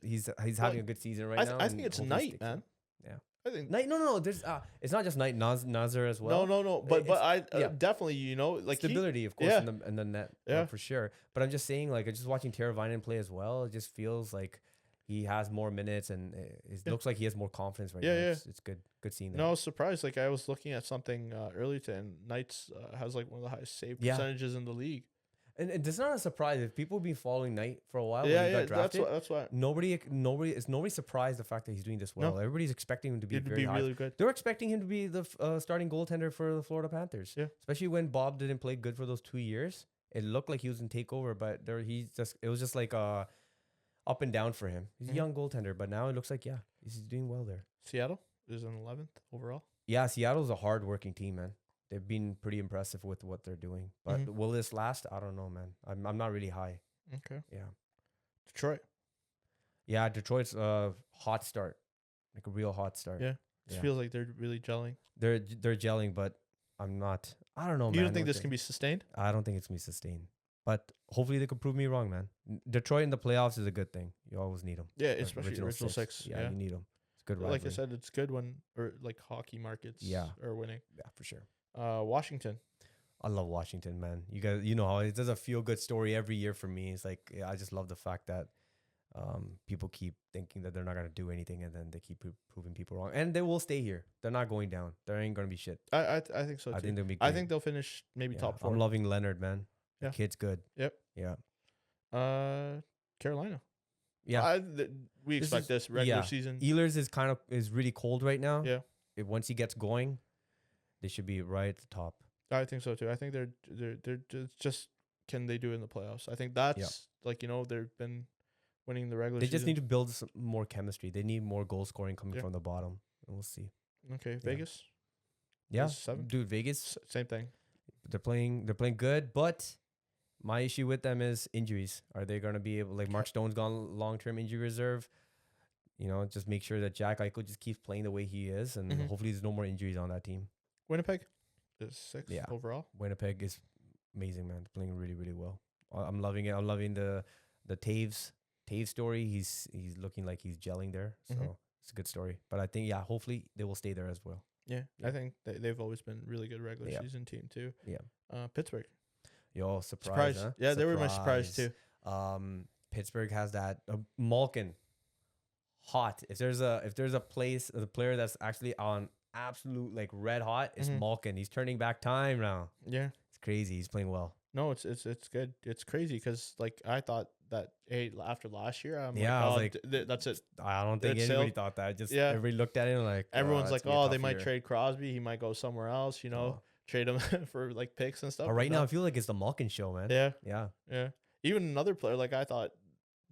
he's having a good season right now. I and think it's hopefully Knight, sticks man. Yeah. I think Knight. No. There's it's not just Knight. Nazar as well. no. But It's- I yeah. definitely like Stability, of course, yeah. in the net, Yeah. for sure. But I'm just saying, like, just watching Tara Vinen play as well, it just feels like he has more minutes and it looks like he has more confidence right now. Yeah. It's good seeing that. No, I was surprised. Like I was looking at something earlier today, and Knights has like one of the highest save Yeah. percentages in the league. And it's not a surprise if people have been following Knight for a while. When Yeah, he got that's drafted, that's why Nobody surprised the fact that he's doing this well. No. Everybody's expecting him to be it'd very be high. really good. They're expecting him to be the starting goaltender for the Florida Panthers. Yeah. Especially when Bob didn't play good for those 2 years. It looked like he was in takeover, but it was just like up and down for him. He's Mhm. a young goaltender, but now it looks like he's doing well there. Seattle is an 11th overall. Yeah, Seattle's a hard-working team, man. They've been pretty impressive with what they're doing. But Mhm. will this last? I don't know, man. I'm not really high. Okay. Yeah. Detroit. Yeah, Detroit's a hot start. Like a real hot start. Yeah. Just feels like they're really gelling. They're gelling, but I'm not. I don't know, man. You don't think this can be sustained? I don't think it's gonna be sustained. But hopefully they could prove me wrong, man. Detroit in the playoffs is a good thing. You always need them. Yeah, especially original six. Yeah, you need them. It's good. Like I rivalry. said, it's good when like hockey markets are winning. Yeah, for sure. Washington. I love Washington, man. You guys, you know how it does a feel good story every year for me. It's like I just love the fact that people keep thinking that they're not gonna do anything, and then they keep proving people wrong, and they will stay here. They're not going down. There ain't gonna be shit. I think so too. I think they'll be. I great. think they'll finish maybe Yeah, top 4. I'm loving Leonard, man. Yeah. The kid's good. Yep. Yeah. Carolina. Yeah. We This expect is- this regular yeah. season. Ehlers is really cold right now. Yeah. Once he gets going, they should be right at the top. I think so too. I think they're just can they do it in the playoffs? I think that's like they've been winning the regular They season. just need to build some more chemistry. They need more goal scoring coming Yeah. from the bottom. And we'll see. Okay, Vegas. Yeah, Is 7? dude, Vegas. Same thing. They're playing good, but my issue with them is injuries. Are they going to be able? Like Mark Stone's gone long-term injury reserve. Just make sure that Jack Eichel just keeps playing the way he is, and Mhm. hopefully there's no more injuries on that team. Winnipeg is 6 Yeah. overall. Winnipeg is amazing, man. They're playing really, really well. I'm loving it. I'm loving the Taves story. He's looking like he's gelling there, so Mhm. it's a good story. But I think hopefully they will stay there as well. Yeah, Yeah. I think they've always been really good regular Yeah. season team too. Yeah. Pittsburgh. Yo, surprise! Huh? Yeah, they were my surprise too. Pittsburgh has that Malkin hot. If there's a player that's actually on absolute like red hot, it's Mhm. Malkin. He's turning back time now. Yeah. It's crazy. He's playing well. No, it's good. It's crazy because like I thought that after last year, I'm Yeah, I was like, like, oh, that's it. I don't think It's anybody sailed. thought that. Just Yeah. everybody looked at it and like Everyone's it's like, gonna be a oh, they tough might year. trade Crosby. He might go somewhere else. Trade him for like picks and stuff. But right now, no. I feel like it's the Malkin show, man. Yeah, Yeah. yeah. Even another player like I thought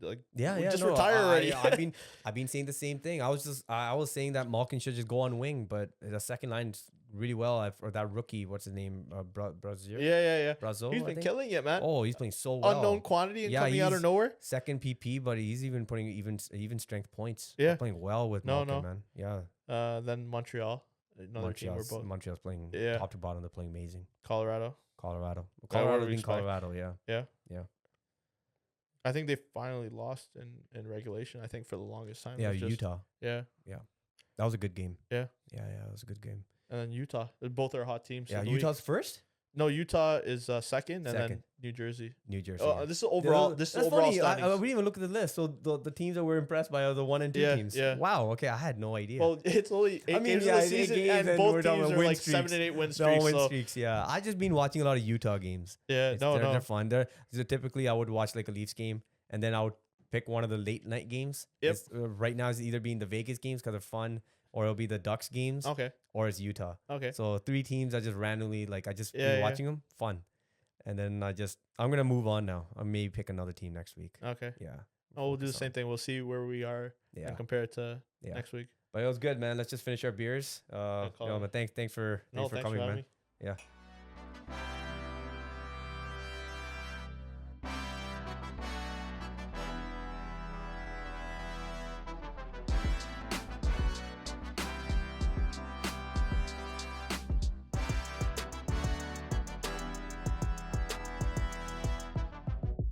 like Yeah, just no, retire already. I've been saying the same thing. I was saying that Malkin should just go on wing, but the second line's really well. Or that rookie, what's his name? Brazil. Yeah. Brazil. He's been killing it, man. Oh, he's playing so well. Unknown quantity and Yeah, coming out of he's nowhere. Second PP, but he's even putting even strength points. Yeah. They're playing well with Malkin, man. Yeah. Then Montreal, another team. We're both Montreal's playing top to bottom. They're playing amazing. Colorado. Colorado we being expect. Colorado. Yeah. I think they finally lost in regulation. I think for the longest time. Yeah, it was just- Utah. Yeah, That was a good game. Yeah. Yeah, that was a good game. and then Utah. Both are hot teams. Yeah, of the week. Utah's first. No, Utah is second, and then Second. New Jersey. New Jersey. Oh, yeah. this is overall. This is That's overall funny. standings. We didn't even look at the list. So the teams that we're impressed by are the 1 and 2 teams. Yeah. Wow. Okay, I had no idea. Well, it's only 8 games in the 8 season, games and we're both talking teams about are win like streaks. 7 and 8 win No streaks. win So streaks. Yeah, I just been watching a lot of Utah games. yeah, They're fun. So typically I would watch like a Leafs game, and then I would pick one of the late night games. Yep. Right now it's either being the Vegas games because they're fun, or it'll be the Ducks games, Okay. or it's Utah. Okay. So 3 teams I just randomly I just Yeah, been yeah. watching them, fun, and then I'm gonna move on now. I may pick another team next week. Okay. Yeah. Oh, we'll do the Focus same on- thing. We'll see where we are Yeah. and compare it to Yeah. next week. But it was good, man. Let's just finish our beers. call it. But thanks for Thanks for coming, having man. me. Yeah.